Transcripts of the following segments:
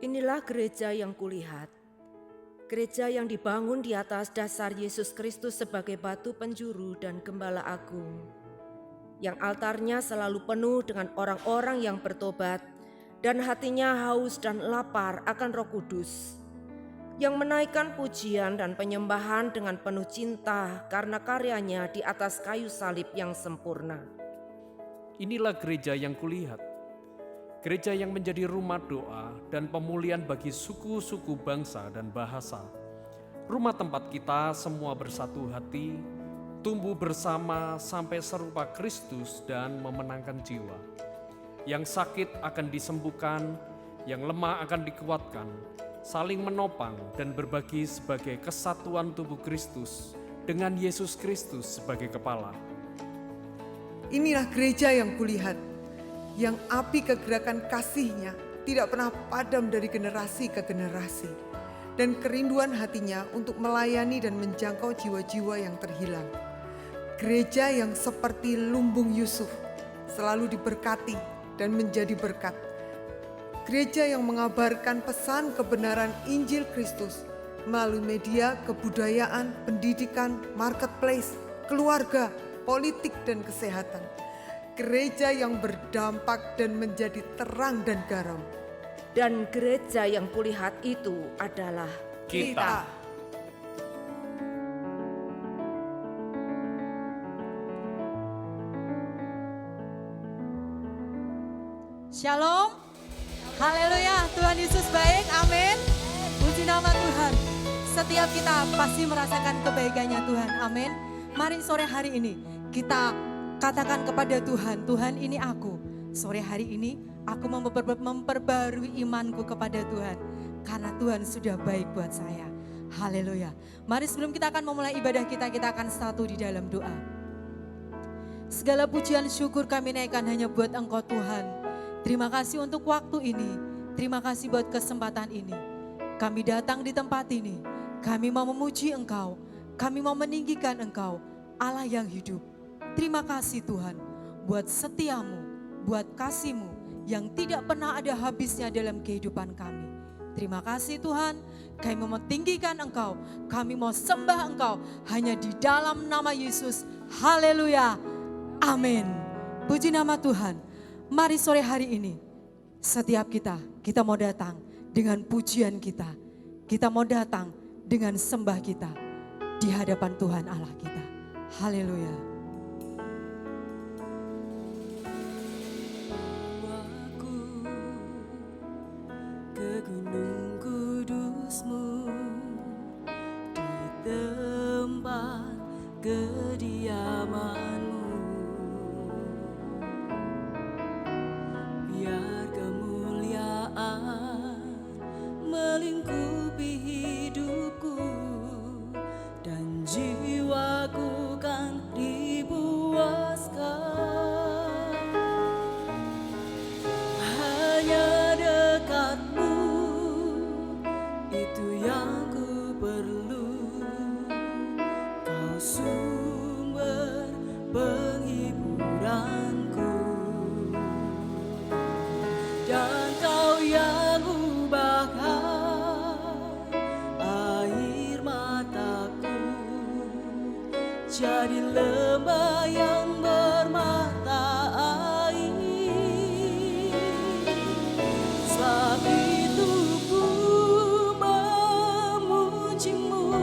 Inilah gereja yang kulihat, gereja yang dibangun di atas dasar Yesus Kristus sebagai batu penjuru dan gembala agung, yang altarnya selalu penuh dengan orang-orang yang bertobat dan hatinya haus dan lapar akan Roh Kudus, yang menaikkan pujian dan penyembahan dengan penuh cinta karena karyanya di atas kayu salib yang sempurna. Inilah gereja yang kulihat, gereja yang menjadi rumah doa dan pemulihan bagi suku-suku bangsa dan bahasa. Rumah tempat kita semua bersatu hati, tumbuh bersama sampai serupa Kristus dan memenangkan jiwa. Yang sakit akan disembuhkan, yang lemah akan dikuatkan, saling menopang dan berbagi sebagai kesatuan tubuh Kristus dengan Yesus Kristus sebagai kepala. Inilah gereja yang kulihat, yang api kegerakan kasih-Nya tidak pernah padam dari generasi ke generasi, dan kerinduan hatinya untuk melayani dan menjangkau jiwa-jiwa yang terhilang. Gereja yang seperti lumbung Yusuf, selalu diberkati dan menjadi berkat. Gereja yang mengabarkan pesan kebenaran Injil Kristus melalui media, kebudayaan, pendidikan, marketplace, keluarga, politik, dan kesehatan. Gereja yang berdampak dan menjadi terang dan garam. Dan gereja yang kulihat itu adalah Kita. Shalom, haleluya, Tuhan Yesus baik, amin. Puji nama Tuhan, setiap kita pasti merasakan kebaikannya Tuhan, amin. Mari sore hari ini kita katakan kepada Tuhan, Tuhan ini aku. Sore hari ini aku memperbarui imanku kepada Tuhan, karena Tuhan sudah baik buat saya, haleluya. Mari sebelum kita akan memulai ibadah kita akan satu di dalam doa. Segala pujian syukur kami naikkan hanya buat Engkau Tuhan. Terima kasih untuk waktu ini, terima kasih buat kesempatan ini. Kami datang di tempat ini, kami mau memuji Engkau, kami mau meninggikan Engkau, Allah yang hidup. Terima kasih Tuhan, buat setiamu, buat kasih-Mu yang tidak pernah ada habisnya dalam kehidupan kami. Terima kasih Tuhan, kami mau meninggikan Engkau, kami mau sembah Engkau, hanya di dalam nama Yesus, haleluya, amin. Puji nama Tuhan. Mari sore hari ini, setiap kita mau datang dengan pujian kita. Kita mau datang dengan sembah kita di hadapan Tuhan Allah kita. Haleluya. Aku ke gunung kudus-Mu, di tempat kediaman-Mu. Biar kemuliaan melingkupi hidupku, dan jiwaku kan dipuaskan. Hanya dekat-Mu, itu yang ku perlu. Kau sumber penghiburanku, dan Kau yang ubahkan air mataku jadi lembah yang bermata air. Sebab itu ku memuji-Mu,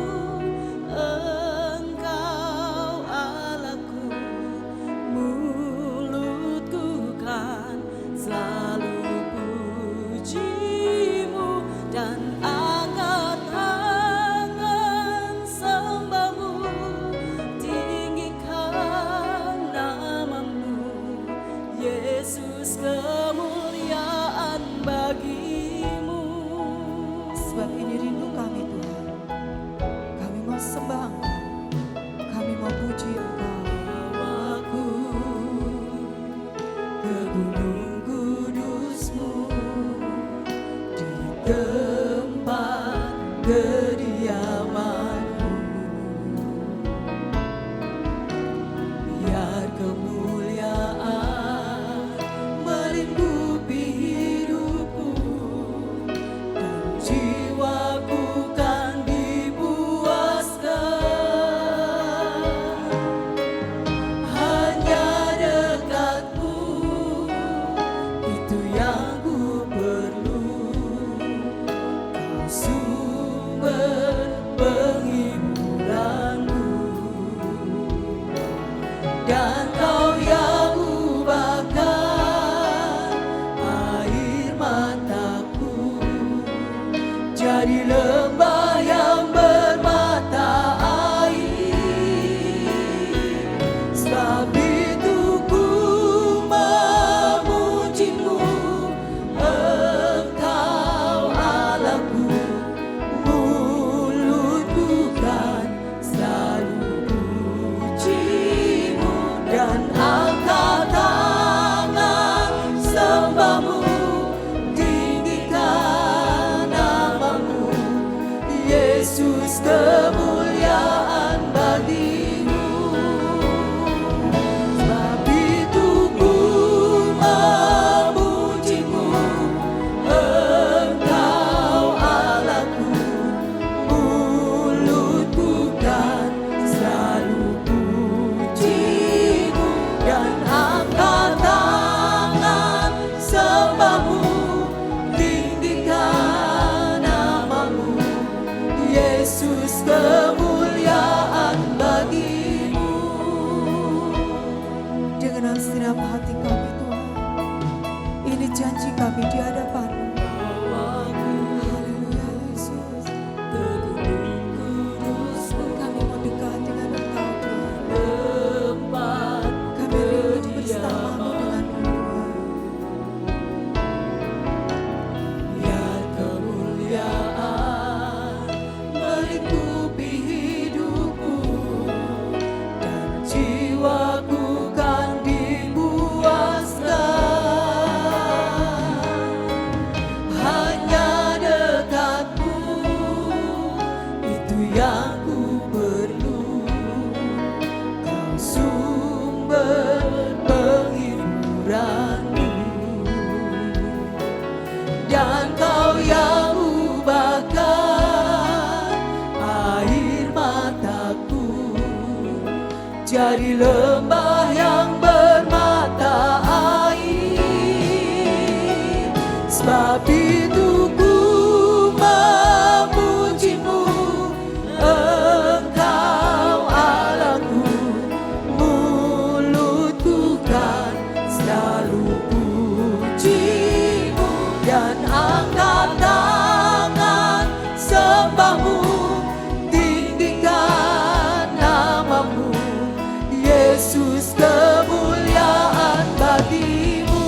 Engkau Allahku, dan Kau yang ubahkan air mataku jadi lembah yang bermata air. Sebab itu ku memuji-Mu, Engkau Allahku. Mulutku kan selalu puji-Mu dan angkat tangan sembah-Mu, tinggikan nama-Mu, Yesus, kemuliaan bagi-Mu. Sebab itu ku memuji-Mu, Engkau Allahku. Mulutku kan selalu puji-Mu dan angkat tangan sembah-Mu, tinggikan nama-Mu, Yesus, kemuliaan bagi-Mu. Dengan segenap hati kami Tuhan, ini janji kami di hadapan-Mu. Haleluya Yesus. Kami mau dekat dengan Engkau Tuhan. Kami rindu bersama-Mu dengan-Mu Tuhan. Biar kemuliaan melingkupi hidupku dan jiwaku kan dipuaskan. Hanya dekat-Mu, itu yang ku perlu. Kau sumber penghiburanku dan Kau yang ubahkan air mataku jadi lembah yang bermata air. Sebab itu ku memuji-Mu, Engkau Allahku. Mulutku kan selalu puji-Mu dan angkat tangan sembah-Mu, tinggikan nama-Mu, Yesus, kemuliaan bagi-Mu.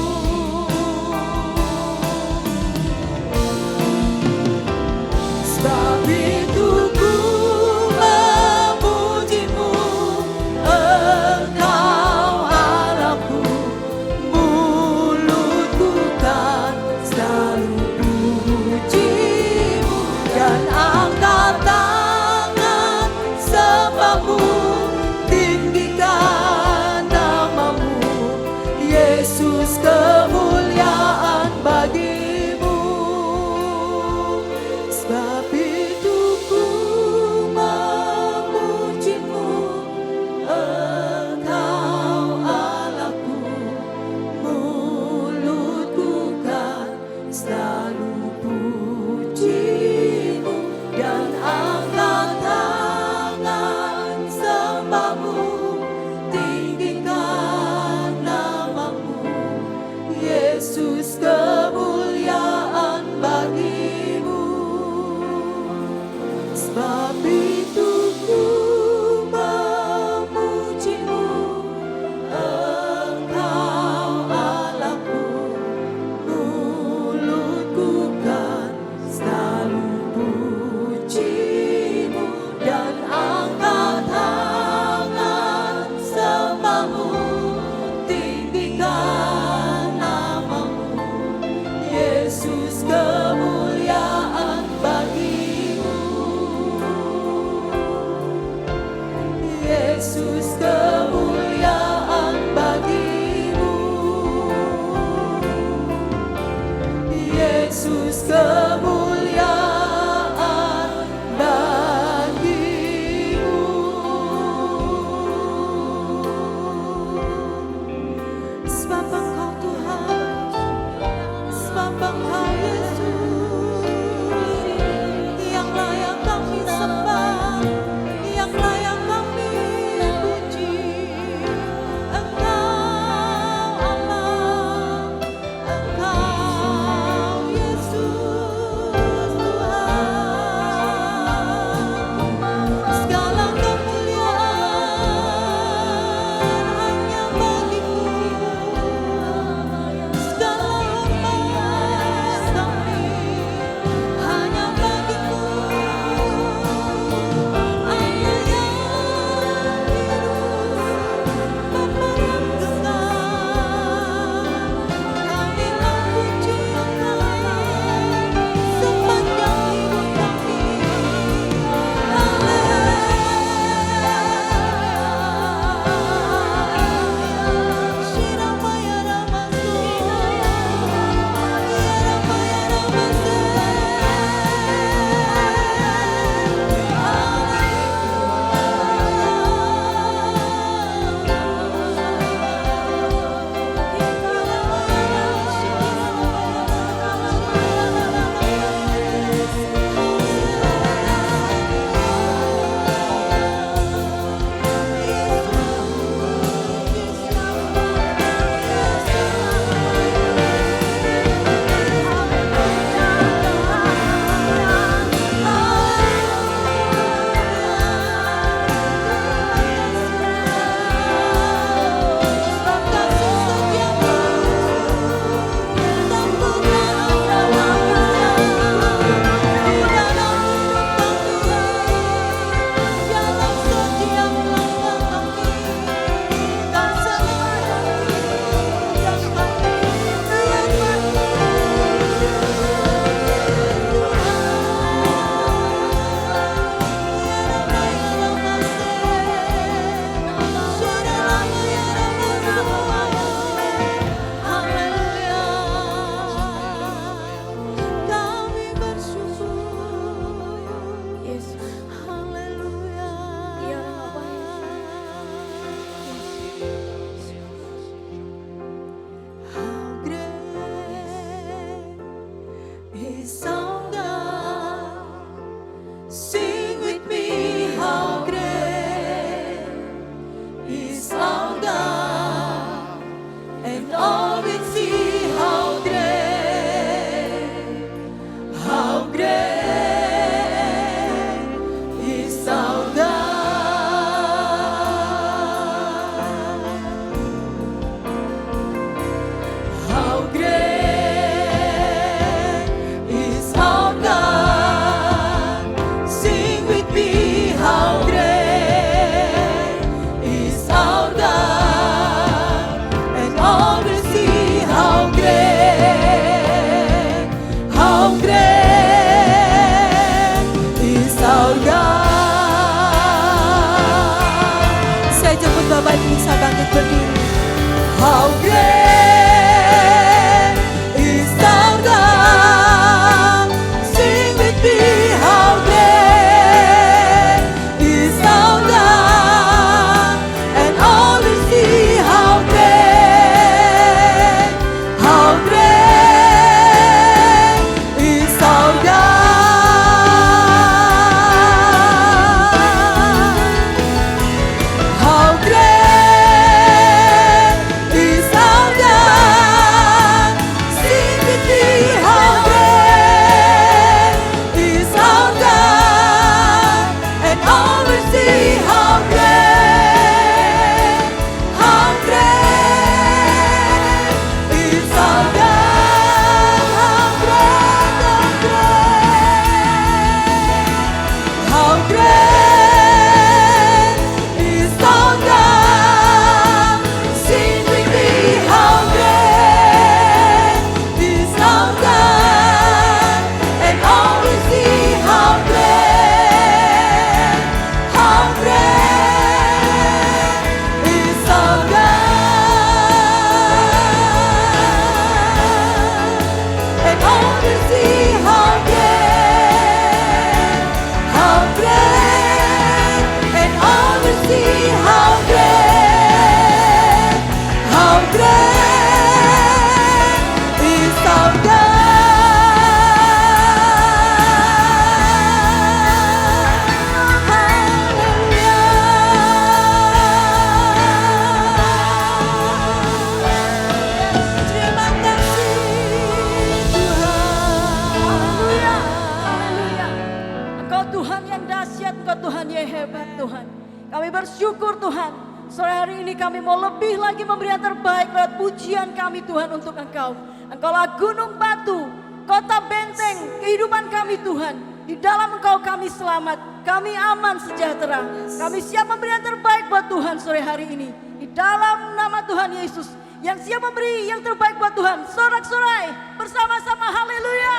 bersyukur Tuhan. Sore hari ini kami mau lebih lagi memberi yang terbaik lewat pujian kami Tuhan untuk Engkau. Engkaulah gunung batu, kota benteng kehidupan kami Tuhan. Di dalam Engkau kami selamat, kami aman sejahtera. Kami siap memberi yang terbaik buat Tuhan sore hari ini. Di dalam nama Tuhan Yesus, yang siap memberi yang terbaik buat Tuhan. Sorak-sorai bersama-sama, haleluya.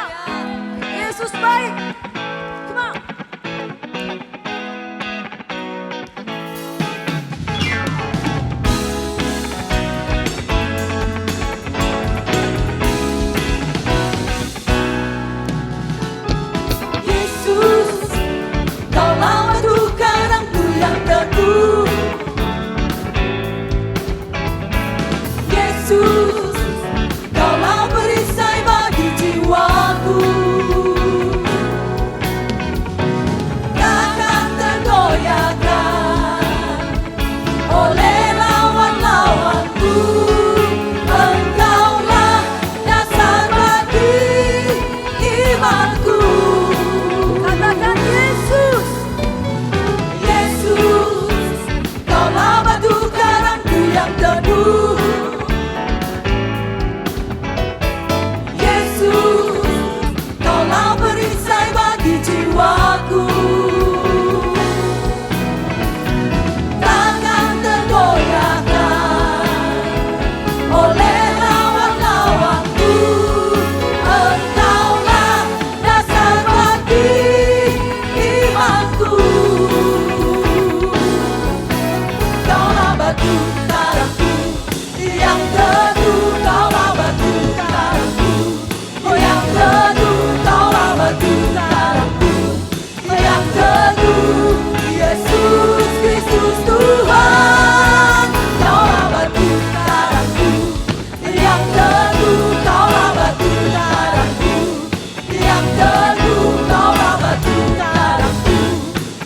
Yesus baik. Come on. Yesus, Kaulah batu karangku yang teguh. Yesus, Kaulah perisai bagi jiwaku. Takkan tergoyahkan oleh lawan-lawanku. Engkaulah dasar bagi imanku. Katakan Yesus. Yesus, Kaulah batu karangku yang teduh. Yesus, Kaulah perisai bagi jiwaku. Takkan tergoyahkan oleh lawan-lawanku. Engkaulah dasar bagi imanku. Kaulah batu karangku yang teduh. Kaulah batu karangku yang teduh. Kaulah batu karangku yang teduh. Yesus Kristus Tuhan. Kaulah batu karangku yang teduh. Kaulah batu karangku yang teduh. Kaulah batu karangku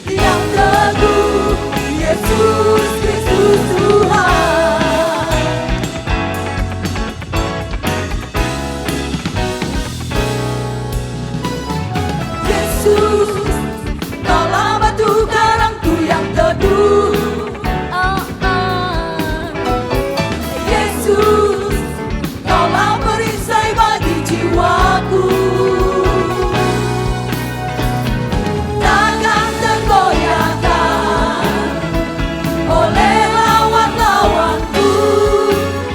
yang teduh. Yesus Kristus Tuhan. Yesus, Kaulah batu karangku yang teduh. Yesus, Kaulah perisai bagi jiwaku. Takkan tergoyahkan oleh lawan-lawanku.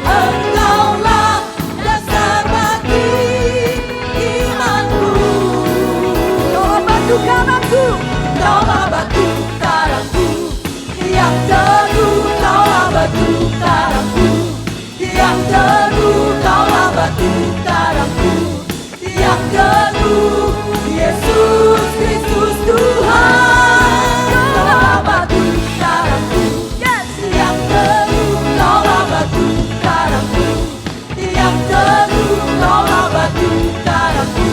Engkaulah dasar bagi imanku. Kaulah batu karangku. Kaulah batu karangku yang teduh. Kaulah batu karangku yang teduh. Kaulah batu karangku yang teduh. Yesus Kristus Tuhan. Kaulah batu karangku yang teduh. Kaulah batu karangku yang teduh. Kaulah batu karangku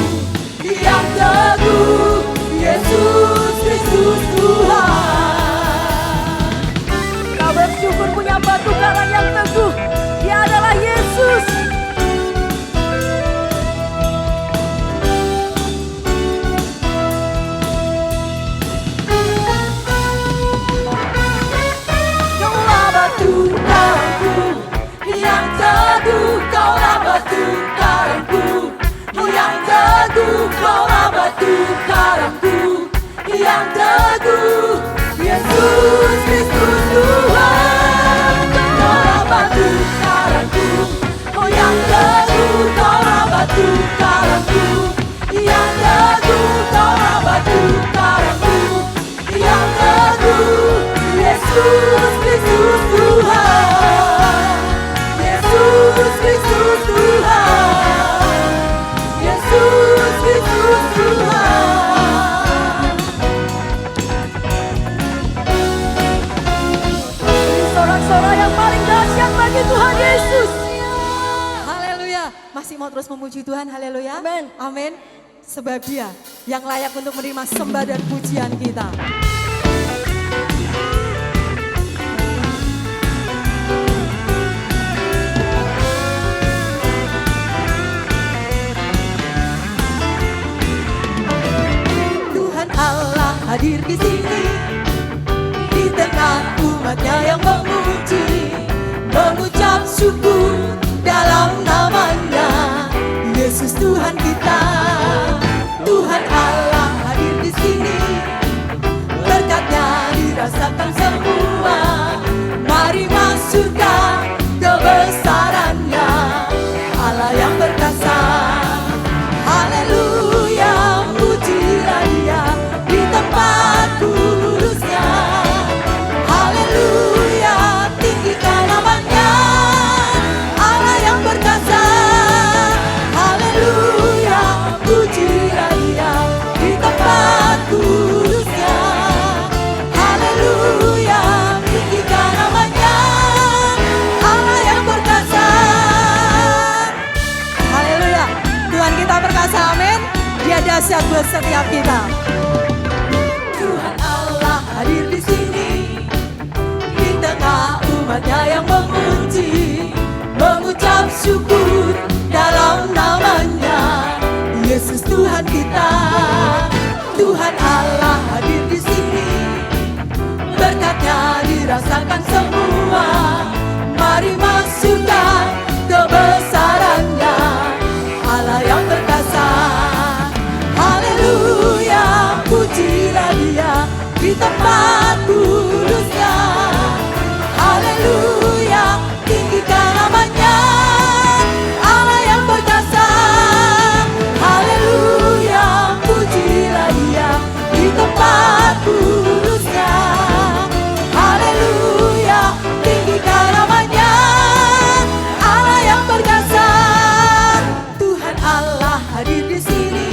yang teduh. Yesus Kristus Tuhan. Kau bersyukur punya batu karang yang teguh. Dia adalah Yesus. Kaulah batu karangku yang teduh. Kaulah batu karangku yang teduh. Kaulah batu karangku yang teduh. Yesus Kristus Tuhan. Kaulah batu karangku yang teduh. Kaulah batu karangku yang teduh. Kaulah batu karangku yang teduh. Yesus Kristus Tuhan. Yesus Kristus Tuhan. Yesus Kristus Tuhan. Sorak-sorai yang paling dahsyat bagi Tuhan Yesus. Haleluya. Masih mau terus memuji Tuhan, haleluya. Amin. Amin. Sebab Dia yang layak untuk menerima sembah dan pujian kita. Tuhan Allah hadir di sini, di tengah umat syukur dalam namanya, Yesus Tuhan kita. Tuhan Allah hadir di sini, berkatnya dirasakan semua. Mari masukkan kebesarannya, Allah yang perkasa. Haleluya, pujilah Dia di tempat kudusnya. Haleluya, tinggikan namanya, Allah yang perkasa. Haleluya, pujilah Dia di tempat kudusnya. Haleluya, tinggikan namanya, Allah yang perkasa. Haleluya. Tuhan kita perkasa, amin. Dia dahsyat buat setiap kita. Tuhan Allah hadir di sini, di tengah umatnya yang memuji, mengucap syukur dalam namanya, Yesus Tuhan kita. Tuhan Allah hadir di sini, berkatnya dirasakan semua. Mari masukkan kebesarannya, Allah yang perkasa. Haleluya, pujilah Dia di tempat kudusnya. Haleluya, tinggikan namanya, Allah yang perkasa. Haleluya, pujilah Dia di tempat kudusnya. Haleluya, tinggikan namanya, Allah yang perkasa. Tuhan Allah hadir di sini,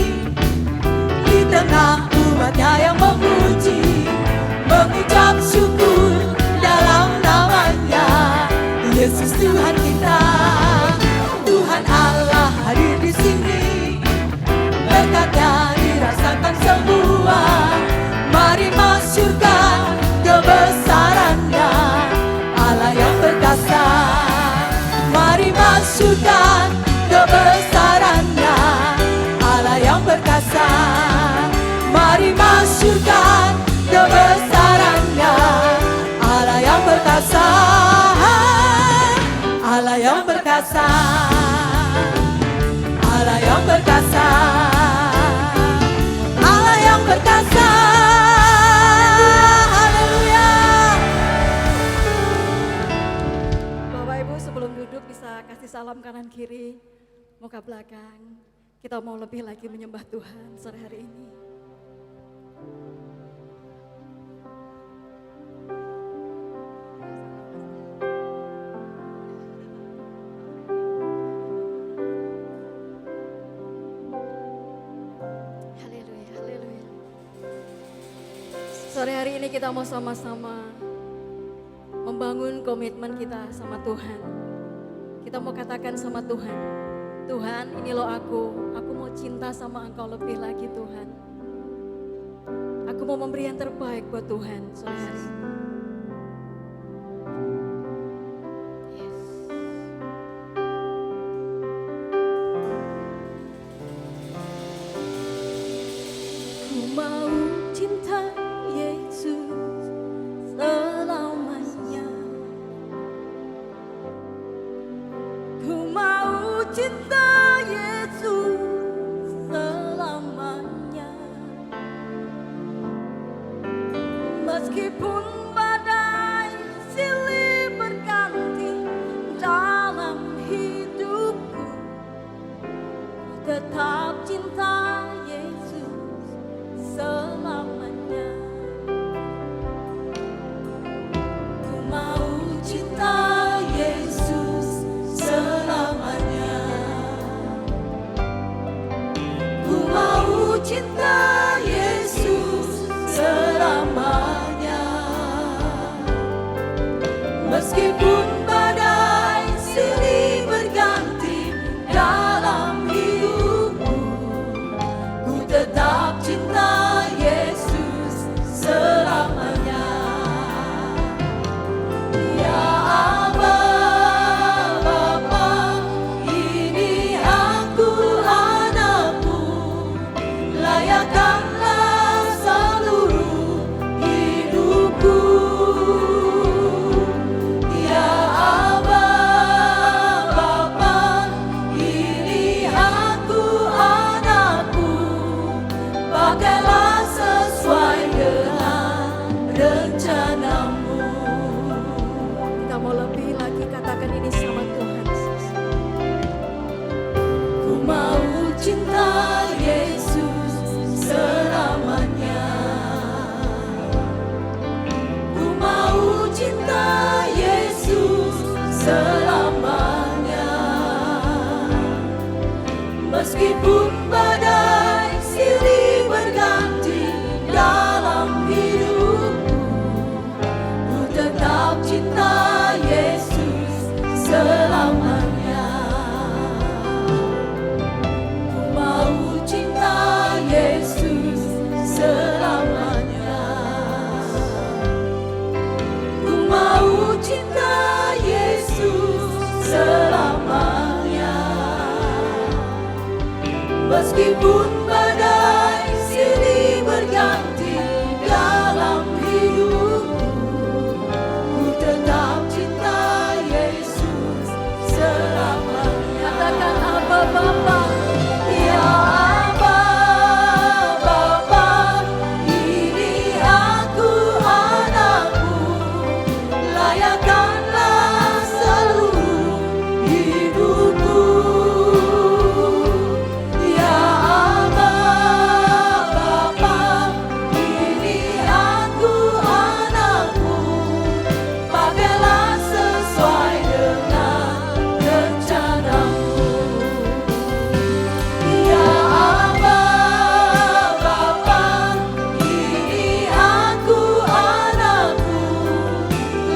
di tengah umatnya yang memuji, mengucap syukur dalam namanya, Yesus Tuhan kita. Tuhan Allah hadir di sini, berkatnya dirasakan semua. Mari masukkan kebesarannya, Allah yang perkasa. Mari masukkan kebesarannya, Allah yang perkasa. Mari masukkan kebesarannya, Allah yang perkasa. Allah yang perkasa, Allah yang perkasa, Allah yang perkasa. Haleluya. Bapak Ibu sebelum duduk bisa kasih salam kanan kiri, muka belakang. Kita mau lebih lagi menyembah Tuhan sore hari ini. Haleluya, haleluya. Sore hari ini kita mau sama-sama membangun komitmen kita sama Tuhan. Kita mau katakan sama Tuhan, Tuhan ini loh aku mau cinta sama Engkau lebih lagi Tuhan. Aku mau memberi yang terbaik buat Tuhan sore hari ini. Ku mau cinta Yesus selamanya. Ku mau cinta Yesus selamanya. Meskipun badai silih berganti dalam hidupku, tetap cinta Yesus selamanya. Ku mau cinta Yesus selamanya. Ku mau cinta Yesus selamanya. Meskipun badai silih berganti dalam hidupku, selamanya. Meskipun badai silih berganti dalam hidupku, ku tetap cinta Yesus selamanya. Ku mau cinta Yesus selamanya. Ku mau cinta Yesus selamanya. Meskipun badai silih berganti dalam hidupku, ku tetap cinta Yesus selamanya. Katakan Abba Bapa. Ya Abba, Bapa, ini aku anakmu, layakkanlah seluruh hidupku. Ya Abba, Bapa, ini aku anakmu, pakailah sesuai dengan rencanamu. Ya Abba, Bapa, ini aku anakmu,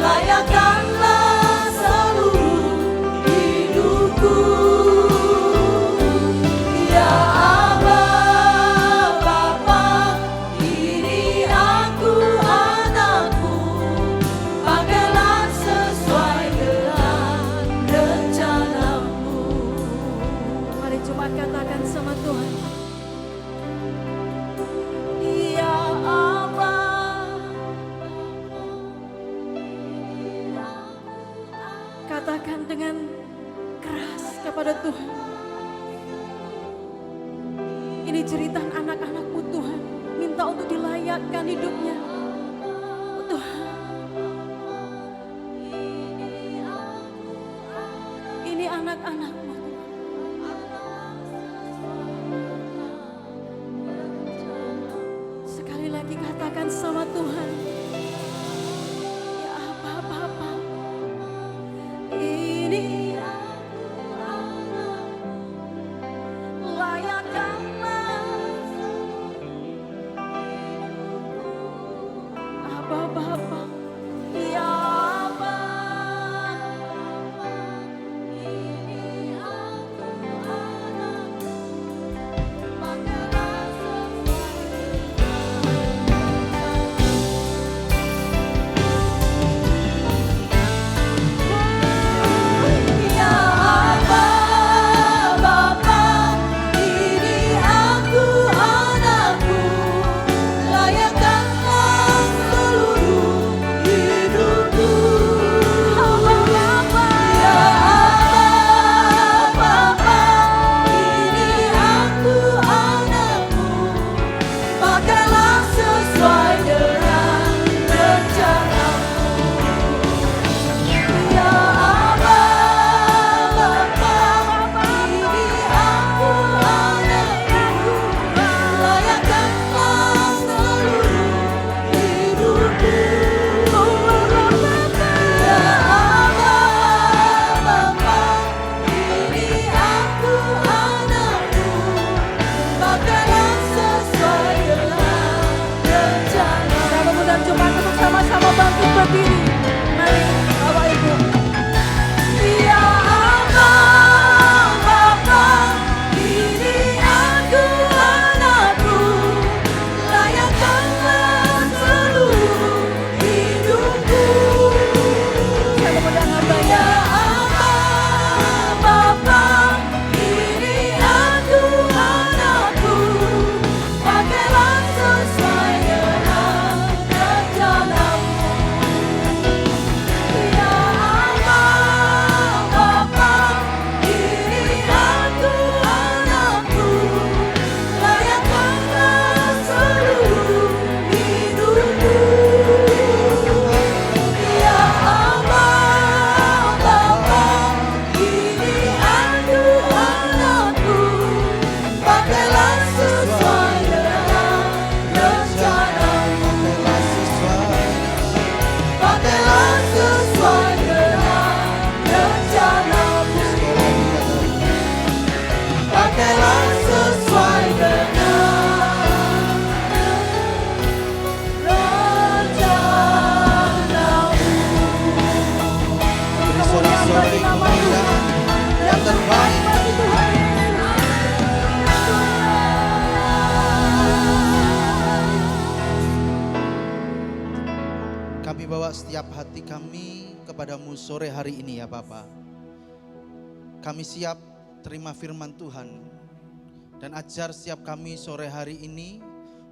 layakkanlah seluruh hidupku. Ya Abba, Bapa, ini aku anakmu, pakailah sesuai dengan rencanamu. Mari cuma katakan sama Tuhan. Ya Abba, Katakan dengan keras kepada Tuhan. Ini cerita anak-anakmu Tuhan. Minta untuk dilayakkan hidupnya. Tuhan. Ini anak-anakmu Tuhan. Sekali lagi katakan sama Tuhan. Ya Abba Bapa. Ini layakkanlah Abba Bapa. Ya Abba, ini bawa setiap hati kami kepadamu sore hari ini ya Bapa. Kami siap terima firman Tuhan. Dan ajar setiap kami sore hari ini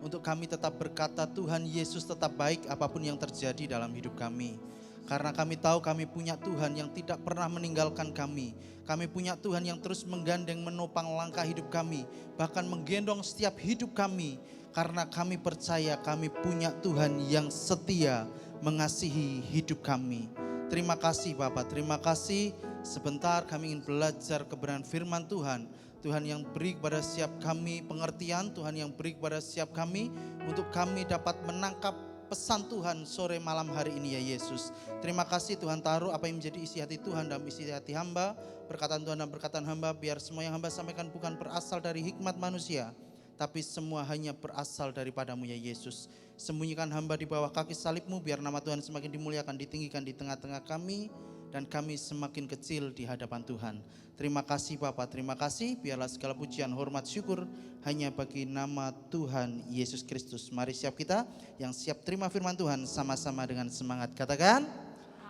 untuk kami tetap berkata Tuhan Yesus tetap baik apapun yang terjadi dalam hidup kami. Karena kami tahu kami punya Tuhan yang tidak pernah meninggalkan kami. Kami punya Tuhan yang terus menggandeng menopang langkah hidup kami. Bahkan menggendong setiap hidup kami. Karena kami percaya kami punya Tuhan yang setia mengasihi hidup kami. Terima kasih Bapak, terima kasih. Sebentar kami ingin belajar kebenaran firman Tuhan. Tuhan yang beri kepada setiap kami pengertian, Tuhan yang beri kepada setiap kami untuk kami dapat menangkap pesan Tuhan sore malam hari ini ya Yesus. Terima kasih Tuhan, taruh apa yang menjadi isi hati Tuhan dalam isi hati hamba. Perkataan Tuhan dan perkataan hamba, biar semua yang hamba sampaikan bukan berasal dari hikmat manusia, tapi semua hanya berasal daripadamu ya Yesus. Sembunyikan hamba di bawah kaki salibmu, biar nama Tuhan semakin dimuliakan, ditinggikan di tengah-tengah kami, dan kami semakin kecil di hadapan Tuhan. Terima kasih Bapa, terima kasih. Biarlah segala pujian, hormat, syukur hanya bagi nama Tuhan Yesus Kristus. Mari siap kita yang siap terima firman Tuhan sama-sama dengan semangat. Katakan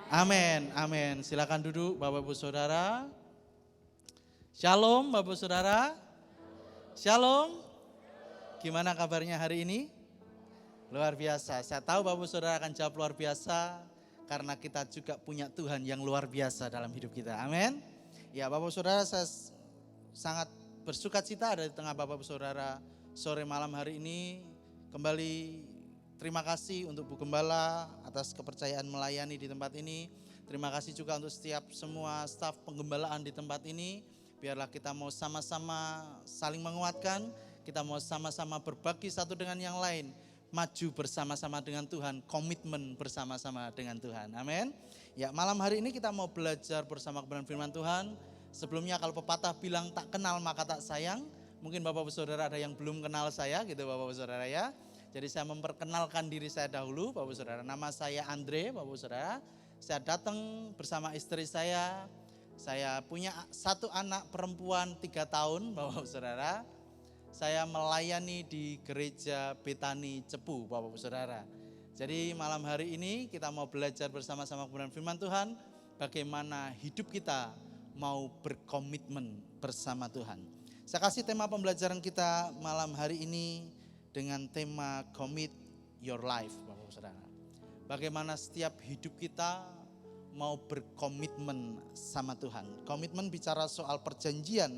amin, amin. Silakan duduk Bapak Ibu Saudara. Shalom Bapak Ibu Saudara. Shalom. Gimana kabarnya hari ini? Luar biasa. Saya tahu Bapak Ibu Saudara akan jawab luar biasa. Karena kita juga punya Tuhan yang luar biasa dalam hidup kita. Amin. Ya Bapak Saudara, saya sangat bersuka cita ada di tengah Bapak Saudara sore malam hari ini. Kembali terima kasih untuk Bu Gembala atas kepercayaan melayani di tempat ini. Terima kasih juga untuk setiap semua staf penggembalaan di tempat ini. Biarlah kita mau sama-sama saling menguatkan. Kita mau sama-sama berbagi satu dengan yang lain. Maju bersama-sama dengan Tuhan, komitmen bersama-sama dengan Tuhan. Amin. Ya, malam hari ini kita mau belajar bersama kebenaran firman Tuhan. Sebelumnya kalau pepatah bilang tak kenal maka tak sayang, mungkin Bapak Saudara ada yang belum kenal saya gitu Bapak Saudara ya. Jadi saya memperkenalkan diri saya dahulu Bapak Saudara. Nama saya Andre Bapak Saudara. Saya datang bersama istri saya. Saya punya satu anak perempuan 3 tahun Bapak Saudara. Saya melayani di gereja Betani Cepu Bapak Saudara. Jadi malam hari ini kita mau belajar bersama-sama kebenaran firman Tuhan. Bagaimana hidup kita mau berkomitmen bersama Tuhan. Saya kasih tema pembelajaran kita malam hari ini dengan tema Commit Your Life Bapak Saudara. Bagaimana setiap hidup kita mau berkomitmen sama Tuhan. Komitmen bicara soal perjanjian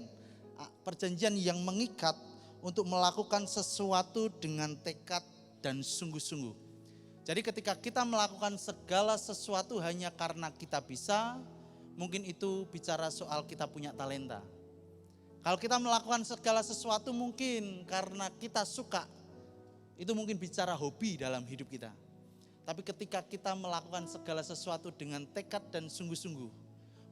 yang mengikat untuk melakukan sesuatu dengan tekad dan sungguh-sungguh. Jadi ketika kita melakukan segala sesuatu hanya karena kita bisa, mungkin itu bicara soal kita punya talenta. Kalau kita melakukan segala sesuatu mungkin karena kita suka, itu mungkin bicara hobi dalam hidup kita. Tapi ketika kita melakukan segala sesuatu dengan tekad dan sungguh-sungguh,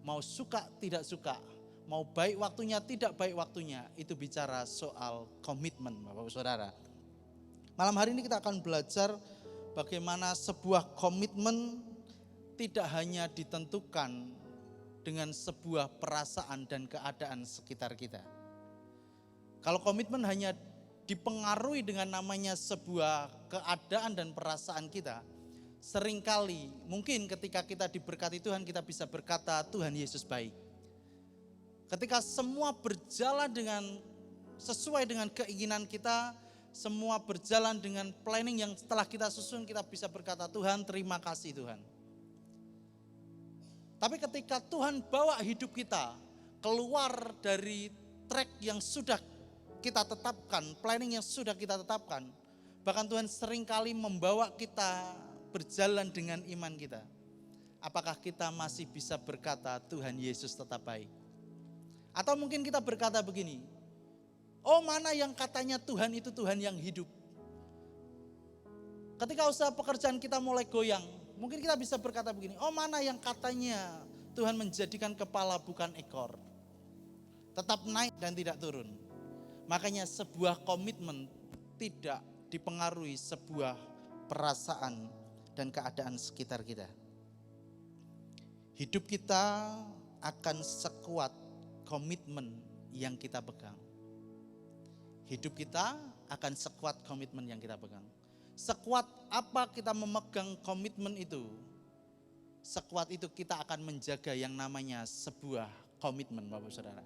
mau suka tidak suka, mau baik waktunya tidak baik waktunya, itu bicara soal komitmen Bapak Saudara. Malam hari ini kita akan belajar bagaimana sebuah komitmen tidak hanya ditentukan dengan sebuah perasaan dan keadaan sekitar kita. Kalau komitmen hanya dipengaruhi dengan namanya sebuah keadaan dan perasaan kita, seringkali mungkin ketika kita diberkati Tuhan kita bisa berkata Tuhan Yesus baik. Ketika semua berjalan sesuai dengan keinginan kita, semua berjalan dengan planning yang setelah kita susun, kita bisa berkata Tuhan terima kasih Tuhan. Tapi ketika Tuhan bawa hidup kita keluar dari track yang sudah kita tetapkan, planning yang sudah kita tetapkan, bahkan Tuhan seringkali membawa kita berjalan dengan iman kita. Apakah kita masih bisa berkata Tuhan Yesus tetap baik? Atau mungkin kita berkata begini, oh mana yang katanya Tuhan itu Tuhan yang hidup. Ketika usaha pekerjaan kita mulai goyang, mungkin kita bisa berkata begini, oh mana yang katanya Tuhan menjadikan kepala bukan ekor. Tetap naik dan tidak turun. Makanya sebuah komitmen tidak dipengaruhi sebuah perasaan dan keadaan sekitar kita. Hidup kita akan sekuat komitmen yang kita pegang. Hidup kita akan sekuat komitmen yang kita pegang. Sekuat apa kita memegang komitmen itu, sekuat itu kita akan menjaga yang namanya sebuah komitmen, Bapak Saudara.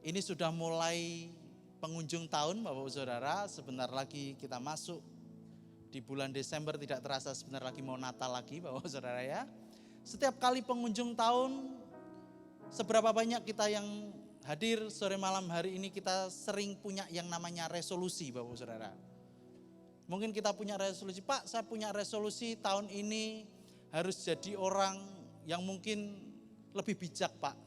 Ini sudah mulai penghujung tahun, Bapak Saudara, sebentar lagi kita masuk di bulan Desember, tidak terasa sebentar lagi mau Natal lagi, Bapak Saudara ya. Setiap kali penghujung tahun, seberapa banyak kita yang hadir sore malam hari ini, kita sering punya yang namanya resolusi, Bapak Saudara. Mungkin kita punya resolusi, Pak saya punya resolusi tahun ini harus jadi orang yang mungkin lebih bijak, Pak.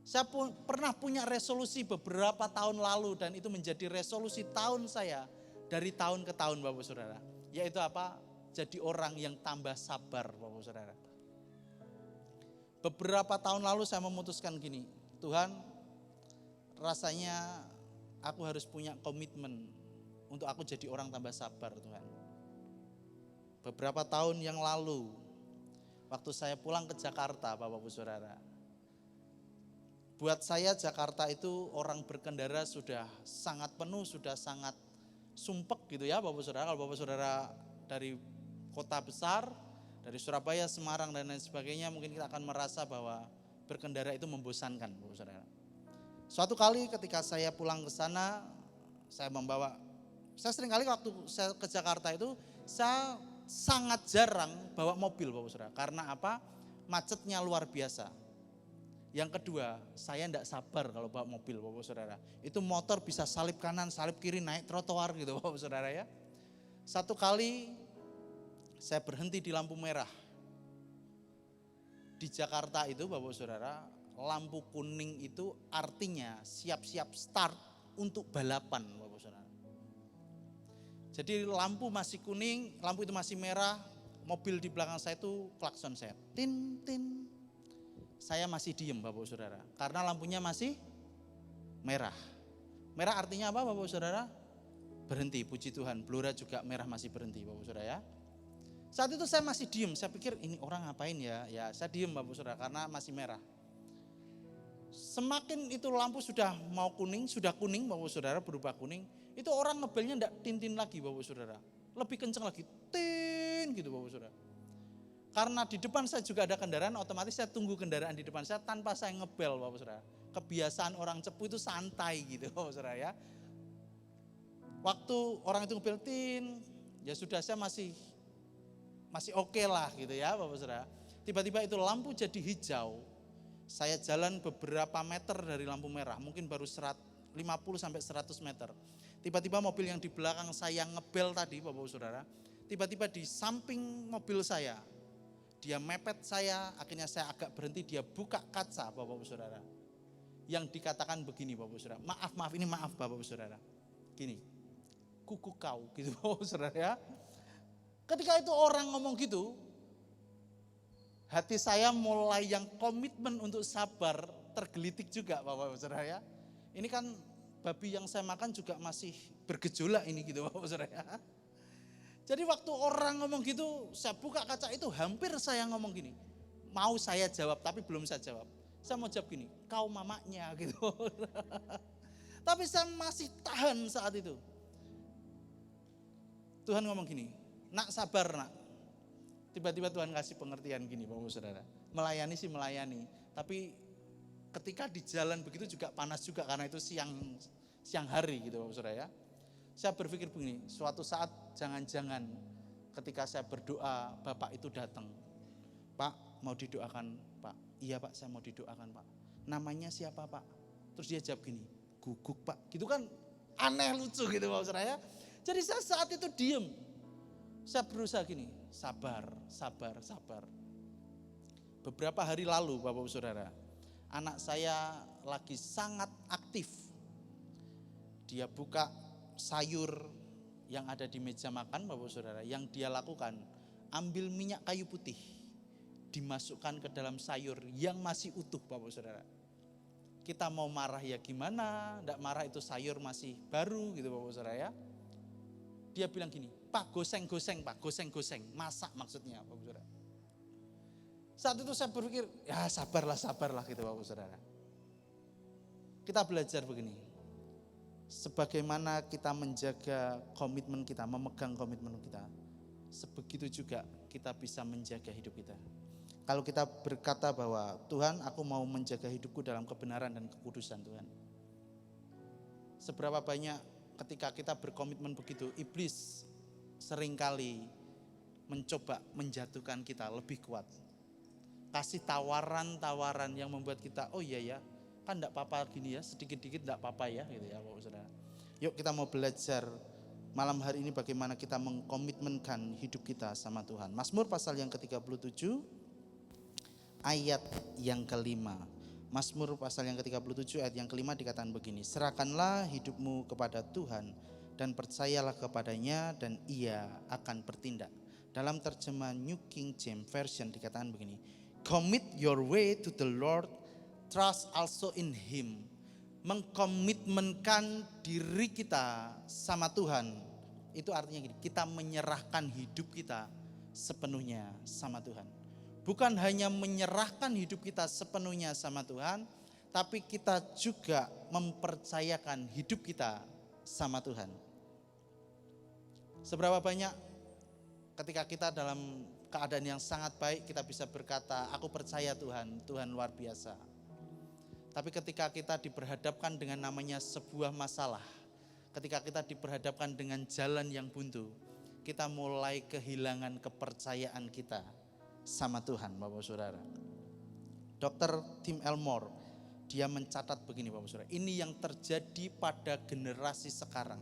Saya pernah punya resolusi beberapa tahun lalu dan itu menjadi resolusi tahun saya dari tahun ke tahun, Bapak Saudara. Yaitu apa? Jadi orang yang tambah sabar, Bapak Saudara. Beberapa tahun lalu saya memutuskan gini, Tuhan rasanya aku harus punya komitmen untuk aku jadi orang tambah sabar, Tuhan. Beberapa tahun yang lalu, waktu saya pulang ke Jakarta, Bapak-Ibu Saudara. Buat saya Jakarta itu orang berkendara sudah sangat penuh, sudah sangat sumpek gitu ya Bapak Saudara. Kalau Bapak Saudara dari kota besar, dari Surabaya, Semarang dan lain sebagainya, mungkin kita akan merasa bahwa berkendara itu membosankan Bapak Saudara. Suatu kali ketika saya pulang ke sana, saya sering kali waktu saya ke Jakarta itu, saya sangat jarang bawa mobil Bapak Saudara. Karena apa? Macetnya luar biasa. Yang kedua, saya tidak sabar kalau bawa mobil Bapak Saudara. Itu motor bisa salip kanan, salip kiri, naik trotoar gitu Bapak Saudara ya. Satu kali saya berhenti di lampu merah. Di Jakarta itu Bapak Saudara, lampu kuning itu artinya siap-siap start untuk balapan Bapak Saudara. Jadi lampu masih kuning, lampu itu masih merah, mobil di belakang saya itu klakson saya. Tin, tin. Saya masih diem Bapak Saudara, karena lampunya masih merah. Merah artinya apa Bapak Saudara? Berhenti, puji Tuhan. Blora juga merah masih berhenti Bapak Saudara ya. Saat itu saya masih diem, saya pikir ini orang ngapain ya? Ya saya diem Bapak Saudara karena masih merah. Semakin itu lampu sudah mau kuning, sudah kuning Bapak Saudara, berubah kuning. Itu orang ngebelnya enggak tintin lagi Bapak Saudara. Lebih kenceng lagi, tin gitu Bapak Saudara. Karena di depan saya juga ada kendaraan, otomatis saya tunggu kendaraan di depan saya tanpa saya ngebel Bapak Saudara. Kebiasaan orang Cepu itu santai gitu Bapak Saudara ya. Waktu orang itu ngebel tin, ya sudah saya masih oke lah gitu ya Bapak Saudara. Tiba-tiba itu lampu jadi hijau. Saya jalan beberapa meter dari lampu merah, mungkin baru 50 sampai 100 meter. Tiba-tiba mobil yang di belakang saya ngebel tadi Bapak Saudara, tiba-tiba di samping mobil saya, dia mepet saya, akhirnya saya agak berhenti, dia buka kaca Bapak Saudara. Yang dikatakan begini Bapak Saudara, maaf Bapak Saudara. Gini, kuku kau gitu Bapak Saudara ya. Ketika itu orang ngomong gitu, hati saya mulai yang komitmen untuk sabar tergelitik juga Bapak Saudara ya. Ini kan babi yang saya makan juga masih bergejolak ini gitu Bapak Saudara ya. Jadi waktu orang ngomong gitu, saya buka kaca itu hampir saya ngomong gini. Mau saya jawab tapi belum saya jawab. Saya mau jawab gini, kau mamaknya gitu. Tapi saya masih tahan saat itu. Tuhan ngomong gini, nak sabar nak. Tiba-tiba Tuhan kasih pengertian gini Bapak Saudara. Melayani sih melayani, tapi ketika di jalan begitu juga panas juga karena itu siang hari gitu Bapak Saudara ya. Saya berpikir begini, suatu saat jangan-jangan ketika saya berdoa Bapak itu datang. Pak mau didoakan Pak? Iya Pak saya mau didoakan Pak. Namanya siapa Pak? Terus dia jawab gini, Guguk Pak. Gitu kan aneh lucu gitu Bapak Saudara ya. Jadi saya saat itu diem. Saya berusaha gini, sabar. Beberapa hari lalu Bapak Saudara, anak saya lagi sangat aktif. Dia buka sayur yang ada di meja makan Bapak Saudara. Yang dia lakukan, ambil minyak kayu putih, dimasukkan ke dalam sayur yang masih utuh Bapak Saudara. Kita mau marah ya gimana, enggak marah itu sayur masih baru gitu Bapak Saudara ya. Dia bilang gini, Pak goseng-goseng Pak, goseng-goseng, masak maksudnya Bapak Saudara. Saat itu saya berpikir, ya sabarlah gitu Bapak Saudara. Kita belajar begini, sebagaimana kita menjaga komitmen kita, memegang komitmen kita, sebegitu juga kita bisa menjaga hidup kita. Kalau kita berkata bahwa Tuhan, aku mau menjaga hidupku dalam kebenaran dan kekudusan Tuhan. Seberapa banyak ketika kita berkomitmen begitu, iblis seringkali mencoba menjatuhkan kita lebih kuat. Kasih tawaran-tawaran yang membuat kita, oh iya ya, kan enggak apa-apa gini ya, sedikit-dikit enggak apa-apa ya, gitu ya Bapak Saudara. Yuk kita mau belajar malam hari ini bagaimana kita mengkomitmenkan hidup kita sama Tuhan. Mazmur pasal yang ke-37 ayat yang kelima. Mazmur pasal yang ke-37 ayat yang kelima dikatakan begini, serahkanlah hidupmu kepada Tuhan dan percayalah kepadanya dan ia akan bertindak. Dalam terjemahan New King James Version dikatakan begini, commit your way to the Lord, trust also in Him. Mengkomitmenkan diri kita sama Tuhan, itu artinya gini, kita menyerahkan hidup kita sepenuhnya sama Tuhan. Bukan hanya menyerahkan hidup kita sepenuhnya sama Tuhan, tapi kita juga mempercayakan hidup kita sama Tuhan. Seberapa banyak ketika kita dalam keadaan yang sangat baik kita bisa berkata, aku percaya Tuhan, Tuhan luar biasa. Tapi ketika kita diperhadapkan dengan namanya sebuah masalah, ketika kita diperhadapkan dengan jalan yang buntu, kita mulai kehilangan kepercayaan kita sama Tuhan, Bapak Saudara. Dr. Tim Elmore, dia mencatat begini Bapak Saudara, ini yang terjadi pada generasi sekarang.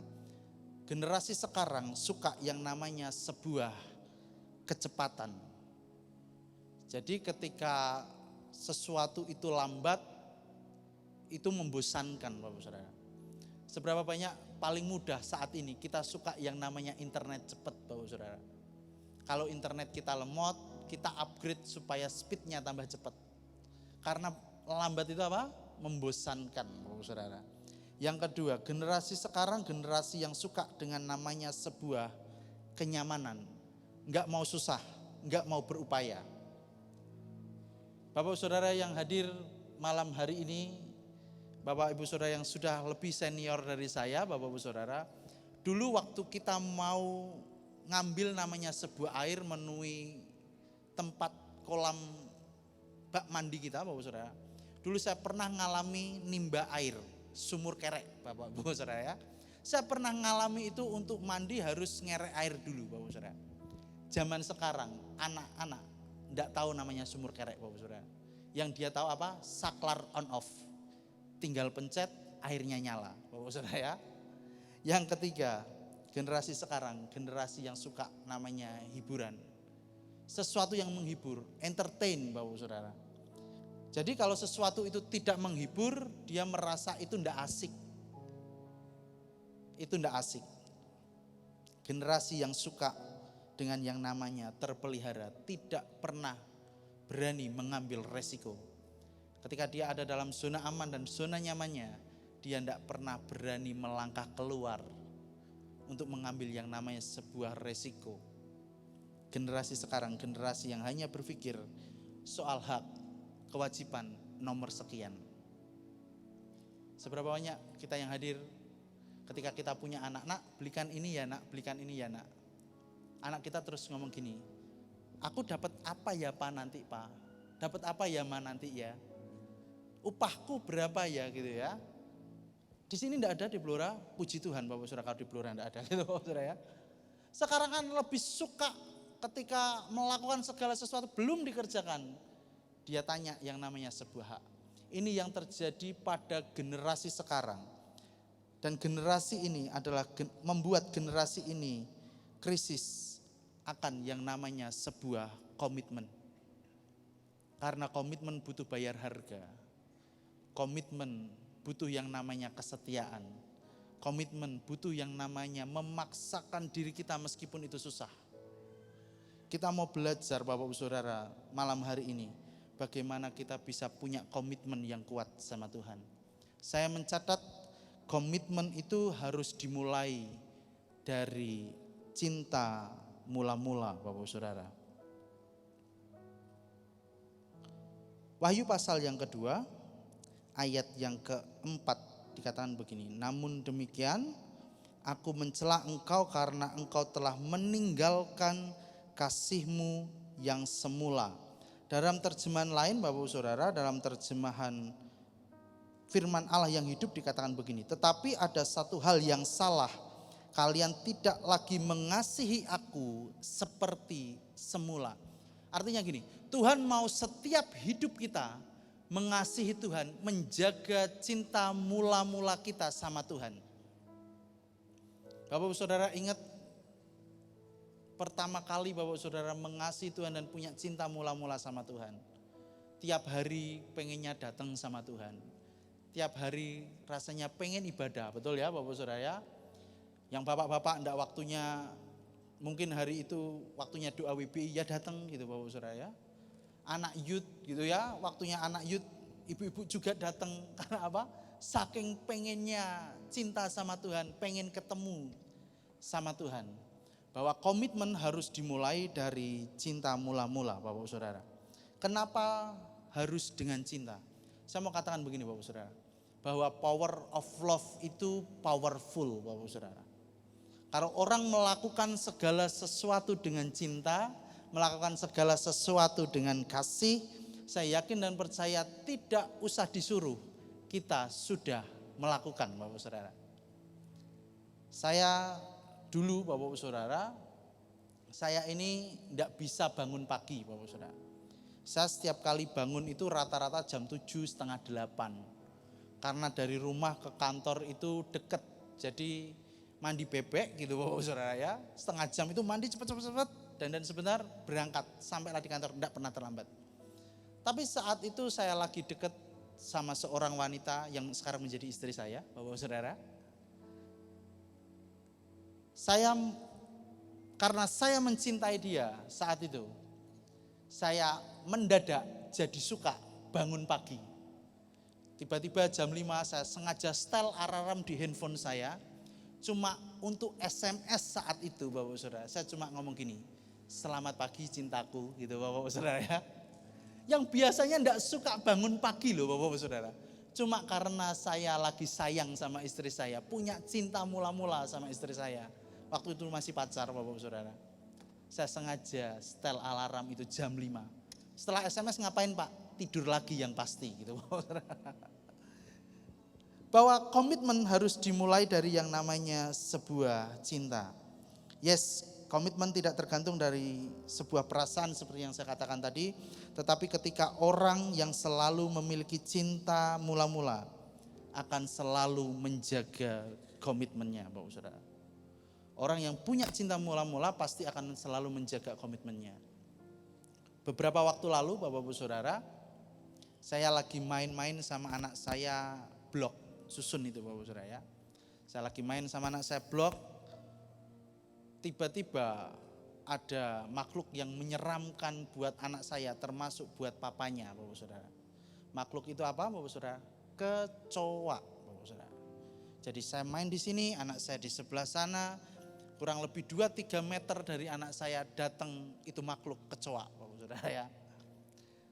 Generasi sekarang suka yang namanya sebuah kecepatan. Jadi ketika sesuatu itu lambat, itu membosankan Bapak Saudara. Seberapa banyak paling mudah saat ini kita suka yang namanya internet cepat Bapak Saudara. Kalau internet kita lemot, kita upgrade supaya speednya tambah cepat. Karena lambat itu apa? Membosankan Bapak Saudara. Yang kedua, generasi sekarang generasi yang suka dengan namanya sebuah kenyamanan. Enggak mau susah, enggak mau berupaya. Bapak Saudara yang hadir malam hari ini, Bapak Ibu Saudara yang sudah lebih senior dari saya, Bapak Ibu Saudara, dulu waktu kita mau ngambil namanya sebuah air memenuhi tempat kolam bak mandi kita, Bapak Saudara. Dulu saya pernah ngalami nimba air, sumur kerek, Bapak Ibu Saudara ya. Saya pernah ngalami itu untuk mandi harus ngerek air dulu, Bapak Saudara. Zaman sekarang anak-anak enggak tahu namanya sumur kerek, Bapak Saudara. Yang dia tahu apa? Saklar on off. Tinggal pencet, airnya nyala, Bapak Saudara ya. Yang ketiga, generasi sekarang, generasi yang suka namanya hiburan. Sesuatu yang menghibur, entertain Bapak Saudara. Jadi kalau sesuatu itu tidak menghibur, dia merasa itu enggak asik. Itu enggak asik. Generasi yang suka dengan yang namanya terpelihara, tidak pernah berani mengambil resiko. Ketika dia ada dalam zona aman dan zona nyamannya, dia tidak pernah berani melangkah keluar untuk mengambil yang namanya sebuah resiko. Generasi sekarang, generasi yang hanya berpikir soal hak, kewajiban, nomor sekian. Seberapa banyak kita yang hadir ketika kita punya anak, nak belikan ini ya nak, belikan ini ya nak. Anak kita terus ngomong gini, aku dapat apa ya pak nanti pak, dapat apa ya ma nanti ya. Upahku berapa ya gitu ya. Di sini enggak ada di Blora, puji Tuhan Bapak Saudara, kalau di Blora enggak ada gitu Bapak Saudara ya. Sekarang kan lebih suka ketika melakukan segala sesuatu belum dikerjakan, dia tanya yang namanya sebuah hak. Ini yang terjadi pada generasi sekarang. Dan generasi ini adalah membuat generasi ini krisis akan yang namanya sebuah komitmen. Karena komitmen butuh bayar harga. Komitmen butuh yang namanya kesetiaan. Komitmen butuh yang namanya memaksakan diri kita meskipun itu susah. Kita mau belajar Bapak Ibu Saudara malam hari ini, bagaimana kita bisa punya komitmen yang kuat sama Tuhan. Saya mencatat komitmen itu harus dimulai dari cinta mula-mula Bapak Ibu Saudara. Wahyu pasal yang kedua, ayat yang keempat dikatakan begini, namun demikian aku mencela engkau karena engkau telah meninggalkan kasih-Mu yang semula. Dalam terjemahan lain Bapak Ibu Saudara, dalam terjemahan firman Allah yang hidup dikatakan begini, tetapi ada satu hal yang salah, kalian tidak lagi mengasihi aku seperti semula. Artinya gini, Tuhan mau setiap hidup kita mengasihi Tuhan, menjaga cinta mula-mula kita sama Tuhan. Bapak Ibu Saudara ingat pertama kali Bapak Ibu Saudara mengasihi Tuhan dan punya cinta mula-mula sama Tuhan. Tiap hari pengennya datang sama Tuhan. Tiap hari rasanya pengen ibadah, betul ya Bapak Ibu Saudara ya? Yang bapak-bapak enggak waktunya, mungkin hari itu waktunya doa WBI ya datang gitu Bapak Ibu Saudara ya. Anak youth gitu ya, waktunya anak youth, ibu-ibu juga datang karena apa? Saking pengennya cinta sama Tuhan, pengen ketemu sama Tuhan. Bahwa komitmen harus dimulai dari cinta mula-mula Bapak Ibu Saudara. Kenapa harus dengan cinta? Saya mau katakan begini Bapak Ibu Saudara, bahwa power of love itu powerful Bapak Ibu Saudara. Kalau orang melakukan segala sesuatu dengan cinta, melakukan segala sesuatu dengan kasih, saya yakin dan percaya tidak usah disuruh, kita sudah melakukan Bapak Ibu Saudara. Saya dulu Bapak Ibu Saudara, saya ini tidak bisa bangun pagi Bapak Ibu Saudara. Saya setiap kali bangun itu rata-rata jam 7, setengah 8. Karena dari rumah ke kantor itu deket, jadi mandi bebek gitu Bapak Ibu Saudara ya. Setengah jam itu mandi cepet-cepet dan sebentar berangkat, sampailah di kantor, tidak pernah terlambat. Tapi saat itu saya lagi deket sama seorang wanita yang sekarang menjadi istri saya Bapak Ibu Saudara. Karena saya mencintai dia saat itu, saya mendadak jadi suka bangun pagi. Tiba-tiba jam 5 saya sengaja setel alarm di handphone saya, cuma untuk SMS saat itu Bapak Ibu Saudara. Saya cuma ngomong gini, selamat pagi cintaku gitu Bapak Ibu Saudara ya. Yang biasanya enggak suka bangun pagi loh Bapak Ibu Saudara. Cuma karena saya lagi sayang sama istri saya, punya cinta mula-mula sama istri saya. Waktu itu masih pacar Bapak Ibu Saudara. Saya sengaja setel alarm itu jam 5. Setelah SMS ngapain Pak? Tidur lagi yang pasti gitu Bapak Ibu Saudara. Bahwa komitmen harus dimulai dari yang namanya sebuah cinta. Yes, komitmen tidak tergantung dari sebuah perasaan seperti yang saya katakan tadi, tetapi ketika orang yang selalu memiliki cinta mula-mula akan selalu menjaga komitmennya Bapak Saudara. Orang yang punya cinta mula-mula pasti akan selalu menjaga komitmennya. Beberapa waktu lalu Bapak Ibu Saudara, saya lagi main-main sama anak saya blok, susun itu Bapak Ibu Saudara ya. Saya lagi main sama anak saya blok, tiba-tiba ada makhluk yang menyeramkan buat anak saya, termasuk buat papanya Bapak Ibu Saudara. Makhluk itu apa Bapak Ibu Saudara? Kecoa Bapak Ibu Saudara. Jadi saya main di sini, anak saya di sebelah sana, kurang lebih 2-3 meter dari anak saya datang itu makhluk kecoa Bapak Ibu Saudara ya.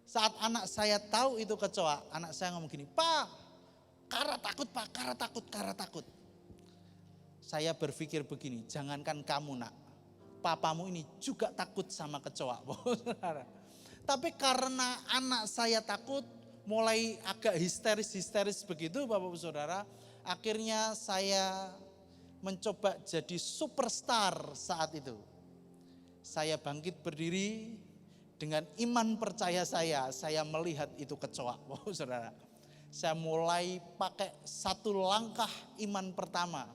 Saat anak saya tahu itu kecoa, anak saya ngomong gini, Pak, Kara takut Pak, Kara takut. Saya berpikir begini, jangankan kamu nak, papamu ini juga takut sama kecoa Bapak Ibu Saudara. Tapi karena anak saya takut, mulai agak histeris begitu Bapak Ibu Saudara, akhirnya saya mencoba jadi superstar saat itu. Saya bangkit berdiri dengan iman percaya saya melihat itu kecoa Bapak Ibu Saudara. Saya mulai pakai satu langkah iman pertama.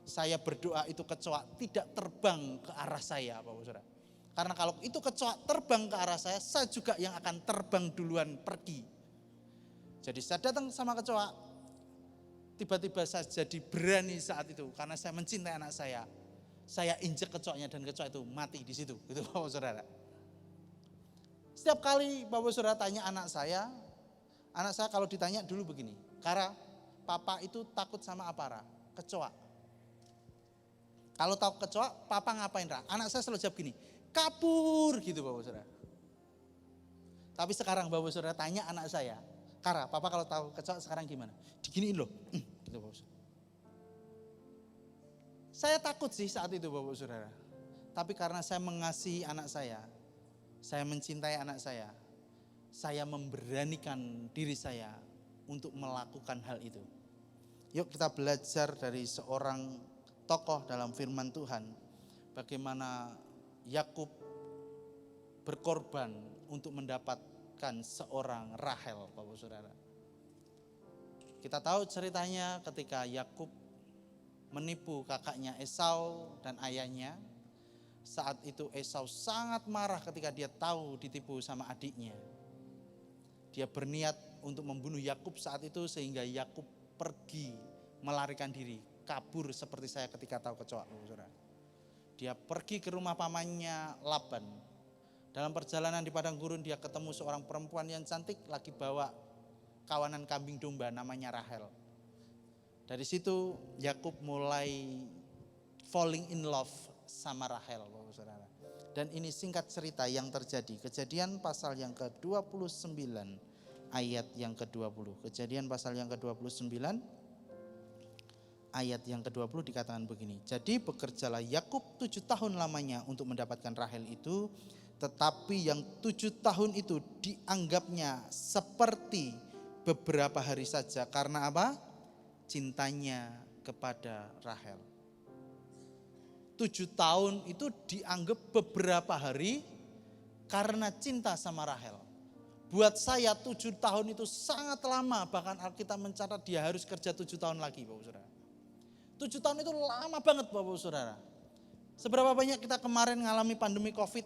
Saya berdoa itu kecoa tidak terbang ke arah saya Bapak Ibu Saudara. Karena kalau itu kecoa terbang ke arah saya juga yang akan terbang duluan pergi. Jadi saya datang sama kecoa, tiba-tiba saya jadi berani saat itu karena saya mencintai anak saya. Saya injek kecoanya dan kecoa itu mati di situ, gitu Bapak Saudara. Setiap kali Bapak Saudara tanya anak saya kalau ditanya dulu begini, Kara, papa itu takut sama apa, Ra? Kecoa. Kalau tahu kecoa, papa ngapain, Ra? Anak saya selalu jawab gini, kabur gitu Bapak Saudara. Tapi sekarang Bapak Saudara tanya anak saya, Kara, papa kalau tahu kecoa sekarang gimana? Diginiin loh, gitu Bapak Saudara. Saya takut sih saat itu Bapak Saudara. Tapi karena saya mengasihi anak saya mencintai anak saya memberanikan diri saya untuk melakukan hal itu. Yuk kita belajar dari seorang tokoh dalam firman Tuhan. Bagaimana Yakub berkorban untuk mendapatkan seorang Rahel, Bapak Saudara. Kita tahu ceritanya ketika Yakub menipu kakaknya Esau dan ayahnya. Saat itu Esau sangat marah ketika dia tahu ditipu sama adiknya. Dia berniat untuk membunuh Yakub saat itu sehingga Yakub pergi melarikan diri, kabur seperti saya ketika tahu kecoa, Saudara. Dia pergi ke rumah pamannya Laban. Dalam perjalanan di padang gurun dia ketemu seorang perempuan yang cantik lagi bawa kawanan kambing domba namanya Rahel. Dari situ Yakub mulai falling in love sama Rahel, Bapak Saudara. Dan ini singkat cerita yang terjadi. Kejadian pasal yang ke-29 ayat yang ke-20. Kejadian pasal yang ke-29 ayat yang ke-20 dikatakan begini. Jadi bekerjalah Yakub 7 tahun lamanya untuk mendapatkan Rahel itu, tetapi yang 7 tahun itu dianggapnya seperti beberapa hari saja. Karena apa? Cintanya kepada Rahel. 7 tahun itu dianggap beberapa hari karena cinta sama Rahel. Buat saya 7 tahun itu sangat lama, bahkan Alkitab mencatat dia harus kerja 7 tahun lagi, Bapak Saudara. 7 tahun itu lama banget Bapak Saudara. Seberapa banyak kita kemarin ngalami pandemi COVID,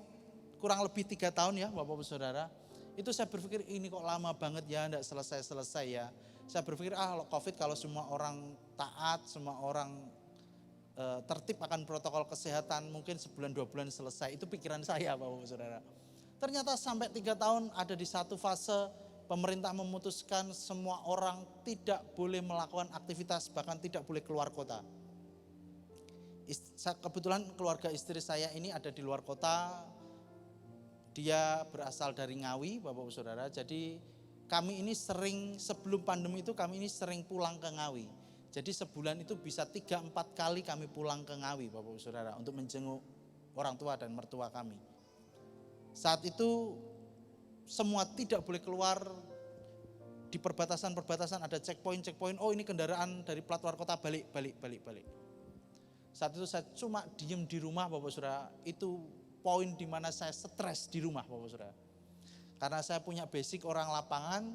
kurang lebih 3 tahun ya Bapak Saudara. Itu saya berpikir ini kok lama banget ya, enggak selesai-selesai ya. Saya berpikir COVID kalau semua orang taat, semua orang tertib akan protokol kesehatan, mungkin sebulan 2 bulan selesai. Itu pikiran saya Bapak Saudara. Ternyata sampai 3 tahun ada di satu fase pemerintah memutuskan semua orang tidak boleh melakukan aktivitas, bahkan tidak boleh keluar kota. Kebetulan keluarga istri saya ini ada di luar kota. Dia berasal dari Ngawi Bapak Saudara. Jadi kami ini sering, sebelum pandemi itu kami ini sering pulang ke Ngawi. Jadi sebulan itu bisa 3-4 kali kami pulang ke Ngawi Bapak Saudara untuk menjenguk orang tua dan mertua kami. Saat itu semua tidak boleh keluar, di perbatasan-perbatasan ada checkpoint. Oh ini kendaraan dari plat luar kota balik. Saat itu saya cuma diem di rumah Bapak Saudara. Itu poin di mana saya stres di rumah Bapak Saudara. Karena saya punya basic orang lapangan,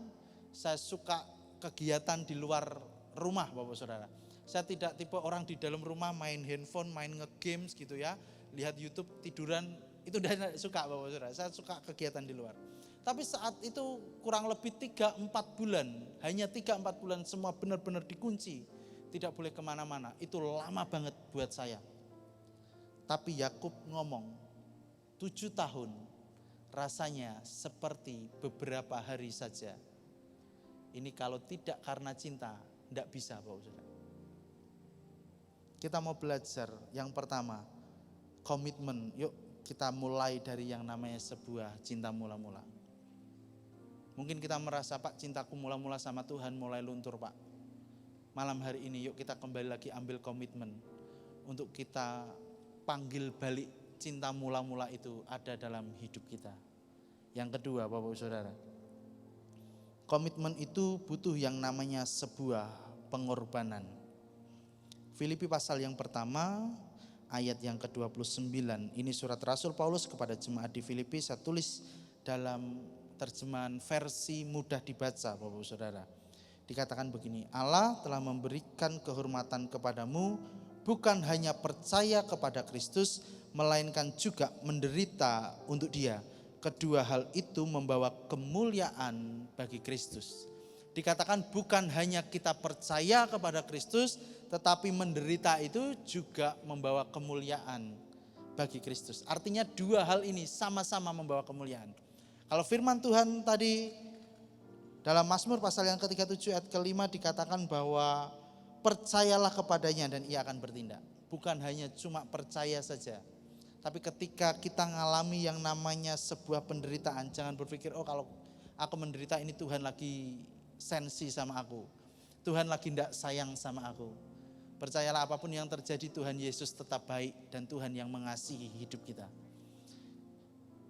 saya suka kegiatan di luar rumah Bapak Saudara. Saya tidak tipe orang di dalam rumah main handphone, main nge-games gitu ya, lihat YouTube, tiduran, itu udah suka Bapak Saudara. Saya suka kegiatan di luar. Tapi saat itu kurang lebih 3-4 bulan, hanya 3-4 bulan semua benar-benar dikunci, tidak boleh kemana-mana. Itu lama banget buat saya. Tapi Yakub ngomong, 7 tahun rasanya seperti beberapa hari saja. Ini kalau tidak karena cinta, tidak bisa Bapak Saudara. Kita mau belajar yang pertama, komitmen. Yuk kita mulai dari yang namanya sebuah cinta mula-mula. Mungkin kita merasa Pak, cintaku mula-mula sama Tuhan mulai luntur Pak. Malam hari ini yuk kita kembali lagi ambil komitmen untuk kita panggil balik cinta mula-mula itu ada dalam hidup kita. Yang kedua Bapak Saudara, komitmen itu butuh yang namanya sebuah pengorbanan. Filipi pasal yang pertama ayat yang ke-29. Ini surat Rasul Paulus kepada jemaat di Filipi, saya tulis dalam terjemahan versi mudah dibaca Bapak Saudara. Dikatakan begini, Allah telah memberikan kehormatan kepadamu bukan hanya percaya kepada Kristus, melainkan juga menderita untuk Dia. Kedua hal itu membawa kemuliaan bagi Kristus. Dikatakan bukan hanya kita percaya kepada Kristus, tetapi menderita itu juga membawa kemuliaan bagi Kristus. Artinya dua hal ini sama-sama membawa kemuliaan. Kalau firman Tuhan tadi dalam Mazmur pasal yang ke-37 ayat ke-5 dikatakan bahwa percayalah kepadanya dan ia akan bertindak. Bukan hanya cuma percaya saja. Tapi ketika kita ngalami yang namanya sebuah penderitaan, jangan berpikir, oh kalau aku menderita ini Tuhan lagi sensi sama aku. Tuhan lagi tidak sayang sama aku. Percayalah apapun yang terjadi, Tuhan Yesus tetap baik dan Tuhan yang mengasihi hidup kita.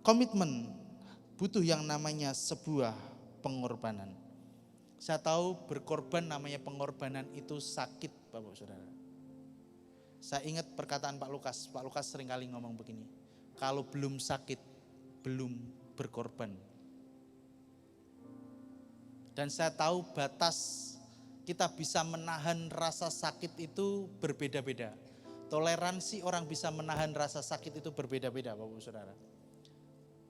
Komitmen butuh yang namanya sebuah pengorbanan. Saya tahu berkorban namanya pengorbanan itu sakit, Bapak Saudara. Saya ingat perkataan Pak Lukas. Pak Lukas seringkali ngomong begini, kalau belum sakit, belum berkorban. Dan saya tahu batas kita bisa menahan rasa sakit itu berbeda-beda. Toleransi orang bisa menahan rasa sakit itu berbeda-beda, Bapak Saudara.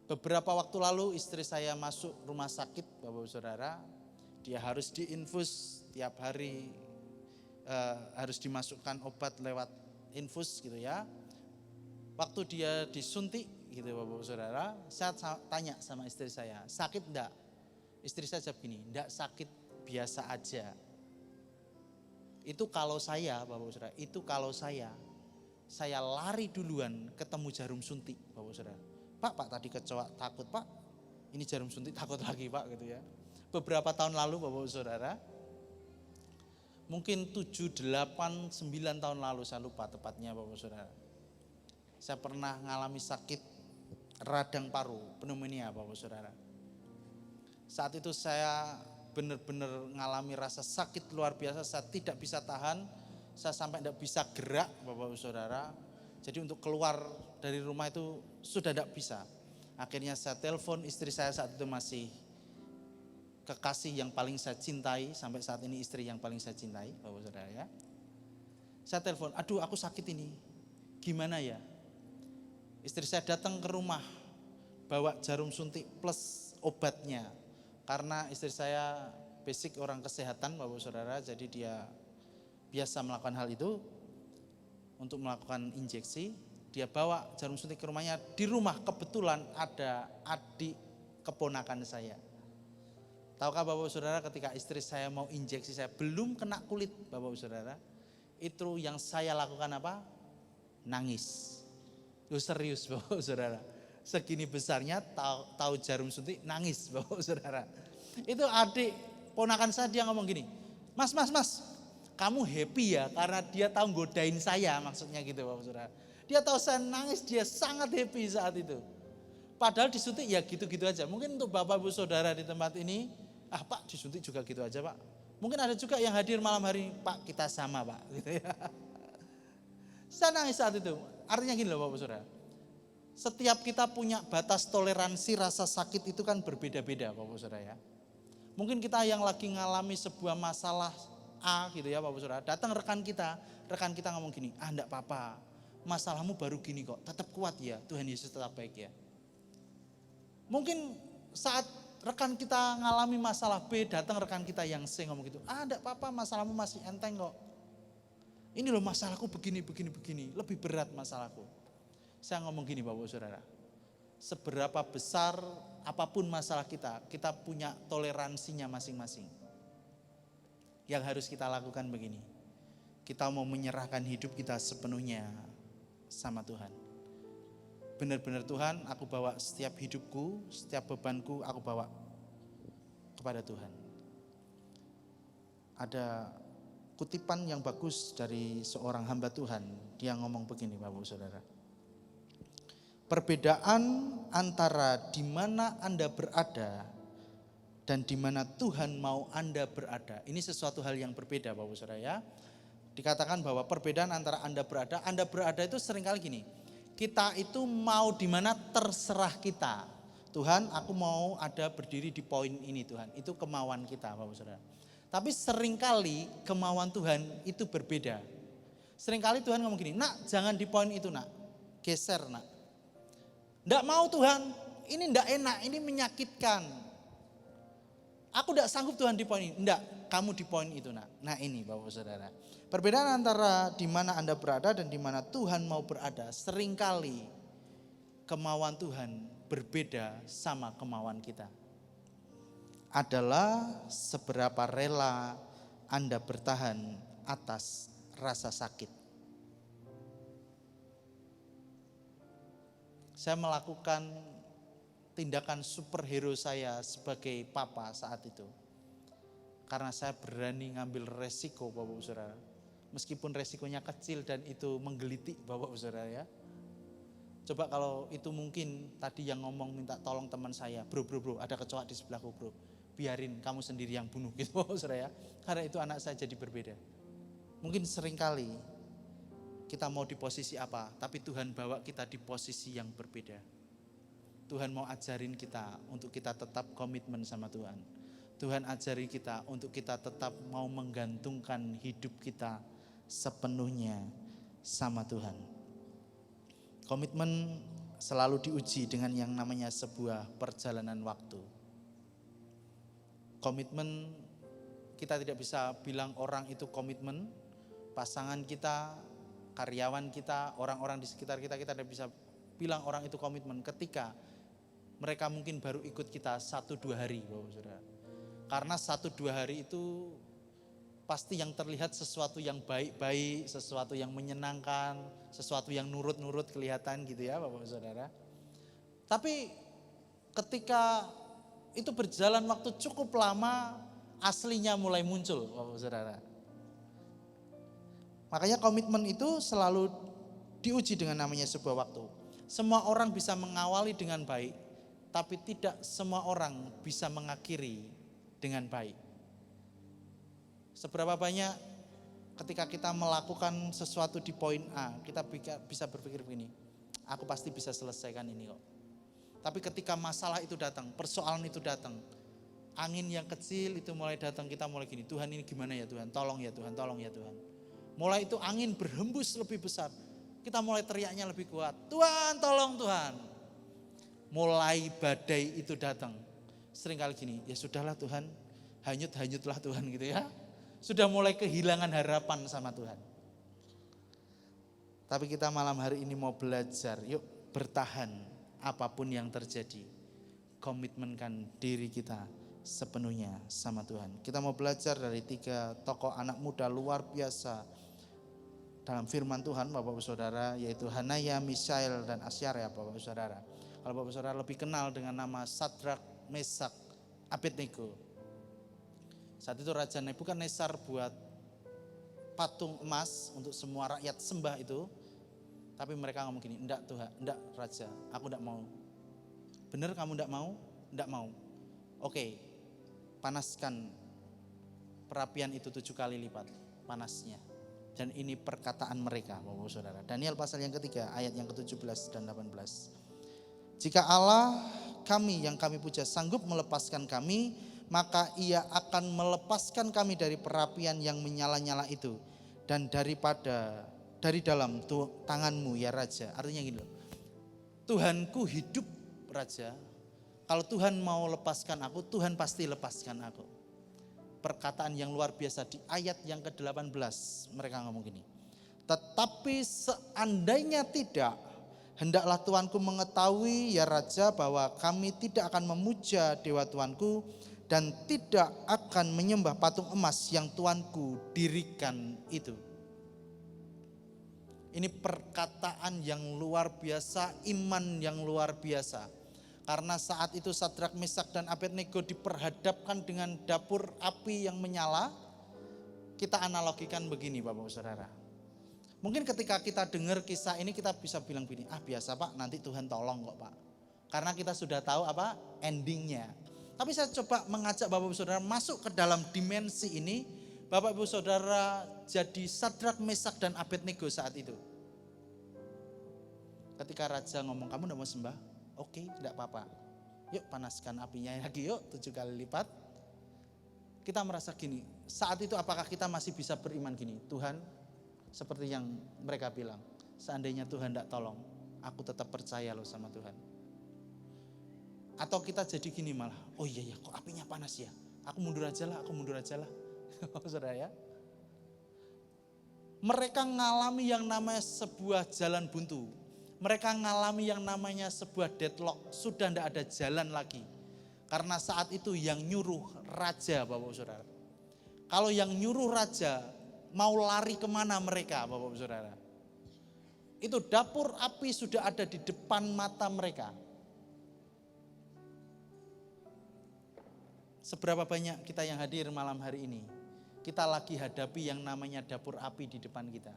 Beberapa waktu lalu istri saya masuk rumah sakit, Bapak Saudara. Dia harus diinfus tiap hari, harus dimasukkan obat lewat infus gitu ya. Waktu dia disuntik gitu Bapak Saudara, saya tanya sama istri saya, sakit enggak? Istri saya jawab gini, enggak sakit, biasa aja. Itu kalau saya, Bapak Saudara, itu kalau saya lari duluan ketemu jarum suntik, Bapak Saudara. Pak tadi kecoa takut Pak, ini jarum suntik takut lagi Pak gitu ya. Beberapa tahun lalu Bapak Saudara, mungkin 7, 8, 9 tahun lalu, saya lupa tepatnya Bapak Saudara. Saya pernah mengalami sakit radang paru, pneumonia Bapak Saudara. Saat itu saya benar-benar mengalami rasa sakit luar biasa, saya tidak bisa tahan, saya sampai tidak bisa gerak Bapak Saudara. Jadi untuk keluar dari rumah itu sudah tidak bisa. Akhirnya saya telepon istri saya, saat itu masih kekasih yang paling saya cintai, sampai saat ini istri yang paling saya cintai Bapak Saudara ya. Saya telepon, aduh aku sakit ini, gimana ya? Istri saya datang ke rumah, bawa jarum suntik plus obatnya. Karena istri saya basic orang kesehatan Bapak Saudara, jadi dia biasa melakukan hal itu untuk melakukan injeksi. Dia bawa jarum suntik ke rumahnya, di rumah kebetulan ada adik keponakan saya. Tahukah Bapak Saudara, ketika istri saya mau injeksi saya, belum kena kulit Bapak Saudara, itu yang saya lakukan apa? Nangis. Lu serius Bapak Saudara. Segini besarnya tahu jarum suntik nangis Bapak Saudara. Itu adik ponakan saya, dia ngomong gini, Mas, kamu happy ya karena dia tahu godain saya, maksudnya gitu Bapak Saudara. Dia tahu saya nangis, dia sangat happy saat itu. Padahal disuntik ya gitu-gitu aja. Mungkin untuk Bapak Ibu Saudara di tempat ini, Pak disuntik juga gitu aja Pak. Mungkin ada juga yang hadir malam hari, Pak kita sama Pak gitu ya. Saya nangis saat itu. Artinya gini loh Bapak Saudara. Setiap kita punya batas toleransi rasa sakit itu kan berbeda-beda Bapak Saudara ya. Mungkin kita yang lagi ngalami sebuah masalah A gitu ya Bapak Saudara. Datang rekan kita ngomong gini, enggak apa-apa, masalahmu baru gini kok, tetap kuat ya, Tuhan Yesus tetap baik ya. Mungkin saat rekan kita ngalami masalah B, datang rekan kita yang C ngomong gitu, enggak apa-apa, masalahmu masih enteng kok. Ini loh masalahku begini, lebih berat masalahku. Saya ngomong gini Bapak Saudara, seberapa besar apapun masalah kita punya toleransinya masing-masing. Yang harus kita lakukan begini, kita mau menyerahkan hidup kita sepenuhnya sama Tuhan. Benar-benar Tuhan, aku bawa setiap hidupku, setiap bebanku aku bawa kepada Tuhan. Ada kutipan yang bagus dari seorang hamba Tuhan, dia ngomong begini Bapak Saudara. Perbedaan antara di mana Anda berada dan di mana Tuhan mau Anda berada, ini sesuatu hal yang berbeda Bapak Saudara ya. Dikatakan bahwa perbedaan antara Anda berada itu seringkali gini, kita itu mau di mana terserah kita. Tuhan, aku mau ada berdiri di poin ini Tuhan, itu kemauan kita Bapak Saudara. Tapi seringkali kemauan Tuhan itu berbeda. Seringkali Tuhan ngomong gini, nak jangan di poin itu nak, geser nak. Nggak mau Tuhan, ini nggak enak, ini menyakitkan. Aku nggak sanggup Tuhan di poin ini. Nggak, kamu di poin itu nak. Nah ini Bapak Saudara. Perbedaan antara di mana Anda berada dan di mana Tuhan mau berada. Seringkali kemauan Tuhan berbeda sama kemauan kita. Adalah seberapa rela Anda bertahan atas rasa sakit. Saya melakukan tindakan superhero saya sebagai papa saat itu. Karena saya berani ngambil resiko Bapak Saudara. Meskipun resikonya kecil dan itu menggelitik Bapak Saudara ya. Coba kalau itu mungkin tadi yang ngomong minta tolong teman saya, bro ada kecoa di sebelahku bro, biarin kamu sendiri yang bunuh gitu Bapak Saudara ya. Karena itu anak saya jadi berbeda. Mungkin seringkali kita mau di posisi apa, tapi Tuhan bawa kita di posisi yang berbeda. Tuhan mau ajarin kita untuk kita tetap komitmen sama Tuhan. Tuhan ajari kita untuk kita tetap mau menggantungkan hidup kita sepenuhnya sama Tuhan. Komitmen selalu diuji dengan yang namanya sebuah perjalanan waktu. Komitmen, kita tidak bisa bilang orang itu komitmen, pasangan kita, karyawan kita, orang-orang di sekitar kita tidak bisa bilang orang itu komitmen ketika mereka mungkin baru ikut kita 1-2 hari Bapak Saudara. Karena 1-2 hari itu pasti yang terlihat sesuatu yang baik-baik, sesuatu yang menyenangkan, sesuatu yang nurut-nurut kelihatan gitu ya Bapak Saudara. Tapi ketika itu berjalan waktu cukup lama, aslinya mulai muncul Bapak Saudara. Makanya komitmen itu selalu diuji dengan namanya sebuah waktu. Semua orang bisa mengawali dengan baik, tapi tidak semua orang bisa mengakhiri dengan baik. Seberapa banyak ketika kita melakukan sesuatu di poin A, kita bisa berpikir begini, aku pasti bisa selesaikan ini kok. Tapi ketika masalah itu datang, persoalan itu datang, angin yang kecil itu mulai datang, kita mulai gini, Tuhan ini gimana ya Tuhan, tolong ya Tuhan, tolong ya Tuhan. Mulai itu angin berhembus lebih besar, kita mulai teriaknya lebih kuat, Tuhan tolong Tuhan. Mulai badai itu datang, seringkali gini, ya sudahlah Tuhan, hanyut-hanyutlah Tuhan gitu ya. Sudah mulai kehilangan harapan sama Tuhan. Tapi kita malam hari ini mau belajar, yuk bertahan apapun yang terjadi. Komitmenkan diri kita sepenuhnya sama Tuhan. Kita mau belajar dari 3 tokoh anak muda luar biasa dalam firman Tuhan Bapak Saudara, yaitu Hanaya, Mishael dan Asyarya Bapak Saudara. Kalau Bapak Saudara lebih kenal dengan nama Sadrak, Mesak, Abednego. Saat itu Raja Nebukadnezar buat patung emas untuk semua rakyat sembah itu. Tapi mereka ngomong gini, enggak Tuhan, enggak Raja, aku enggak mau. Benar kamu enggak mau? Enggak mau. Oke, panaskan perapian itu 7 kali lipat panasnya. Dan ini perkataan mereka Bapak Saudara. Daniel pasal yang ketiga ayat yang ke-17 dan 18. Jika Allah kami yang kami puja sanggup melepaskan kami, maka ia akan melepaskan kami dari perapian yang menyala-nyala itu dan dari dalam tanganmu ya Raja. Artinya gini loh, Tuhanku hidup Raja, kalau Tuhan mau lepaskan aku, Tuhan pasti lepaskan aku. Perkataan yang luar biasa di ayat yang ke-18 mereka ngomong gini, tetapi seandainya tidak, hendaklah Tuanku mengetahui ya Raja bahwa kami tidak akan memuja dewa Tuanku dan tidak akan menyembah patung emas yang Tuanku dirikan itu. Ini perkataan yang luar biasa, iman yang luar biasa. Karena saat itu Sadrak, Mesak dan Abednego diperhadapkan dengan dapur api yang menyala. Kita analogikan begini Bapak Saudara. Mungkin ketika kita dengar kisah ini kita bisa bilang begini, biasa Pak, nanti Tuhan tolong kok Pak. Karena kita sudah tahu apa endingnya. Tapi saya coba mengajak Bapak Ibu Saudara masuk ke dalam dimensi ini. Bapak Ibu Saudara jadi Sadrak, Mesak dan Abednego saat itu. Ketika Raja ngomong, kamu tidak mau sembah? Oke, tidak apa-apa. Yuk panaskan apinya lagi yuk 7 kali lipat. Kita merasa gini, saat itu apakah kita masih bisa beriman gini? Tuhan, seperti yang mereka bilang, seandainya Tuhan tidak tolong, aku tetap percaya loh sama Tuhan. Atau kita jadi gini malah, oh iya ya kok apinya panas ya, aku mundur aja lah. Saudara ya. Mereka ngalami yang namanya sebuah jalan buntu. Mereka ngalami yang namanya sebuah deadlock, sudah tidak ada jalan lagi. Karena saat itu yang nyuruh raja Bapak Saudara. Kalau yang nyuruh raja mau lari kemana mereka Bapak Saudara? Itu dapur api sudah ada di depan mata mereka. Seberapa banyak kita yang hadir malam hari ini kita lagi hadapi yang namanya dapur api di depan kita.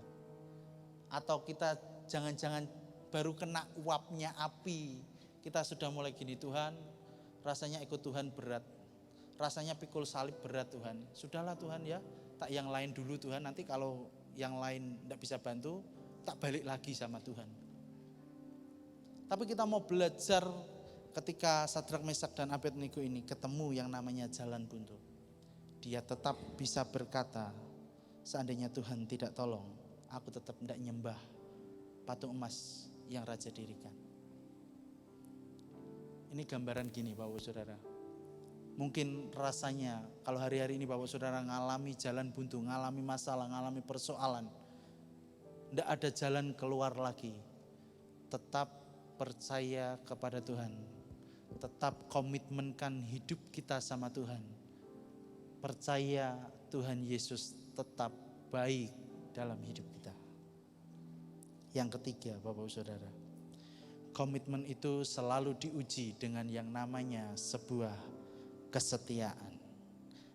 Atau kita jangan-jangan baru kena uapnya api. Kita sudah mulai gini, Tuhan, rasanya ikut Tuhan berat. Rasanya pikul salib berat Tuhan. Sudahlah Tuhan ya, tak yang lain dulu Tuhan, nanti kalau yang lain tidak bisa bantu, tak balik lagi sama Tuhan. Tapi kita mau belajar ketika Sadrak, Mesak dan Abednego ini ketemu yang namanya jalan buntu. Dia tetap bisa berkata, seandainya Tuhan tidak tolong, aku tetap tidak nyembah patung emas yang Raja dirikan. Ini gambaran gini Bapak Saudara. Mungkin rasanya kalau hari-hari ini Bapak Saudara ngalami jalan buntu, ngalami masalah, ngalami persoalan, tidak ada jalan keluar lagi. Tetap percaya kepada Tuhan. Tetap komitmenkan hidup kita sama Tuhan. Percaya Tuhan Yesus tetap baik dalam hidup kita. Yang ketiga Bapak Saudara, komitmen itu selalu diuji dengan yang namanya sebuah kesetiaan.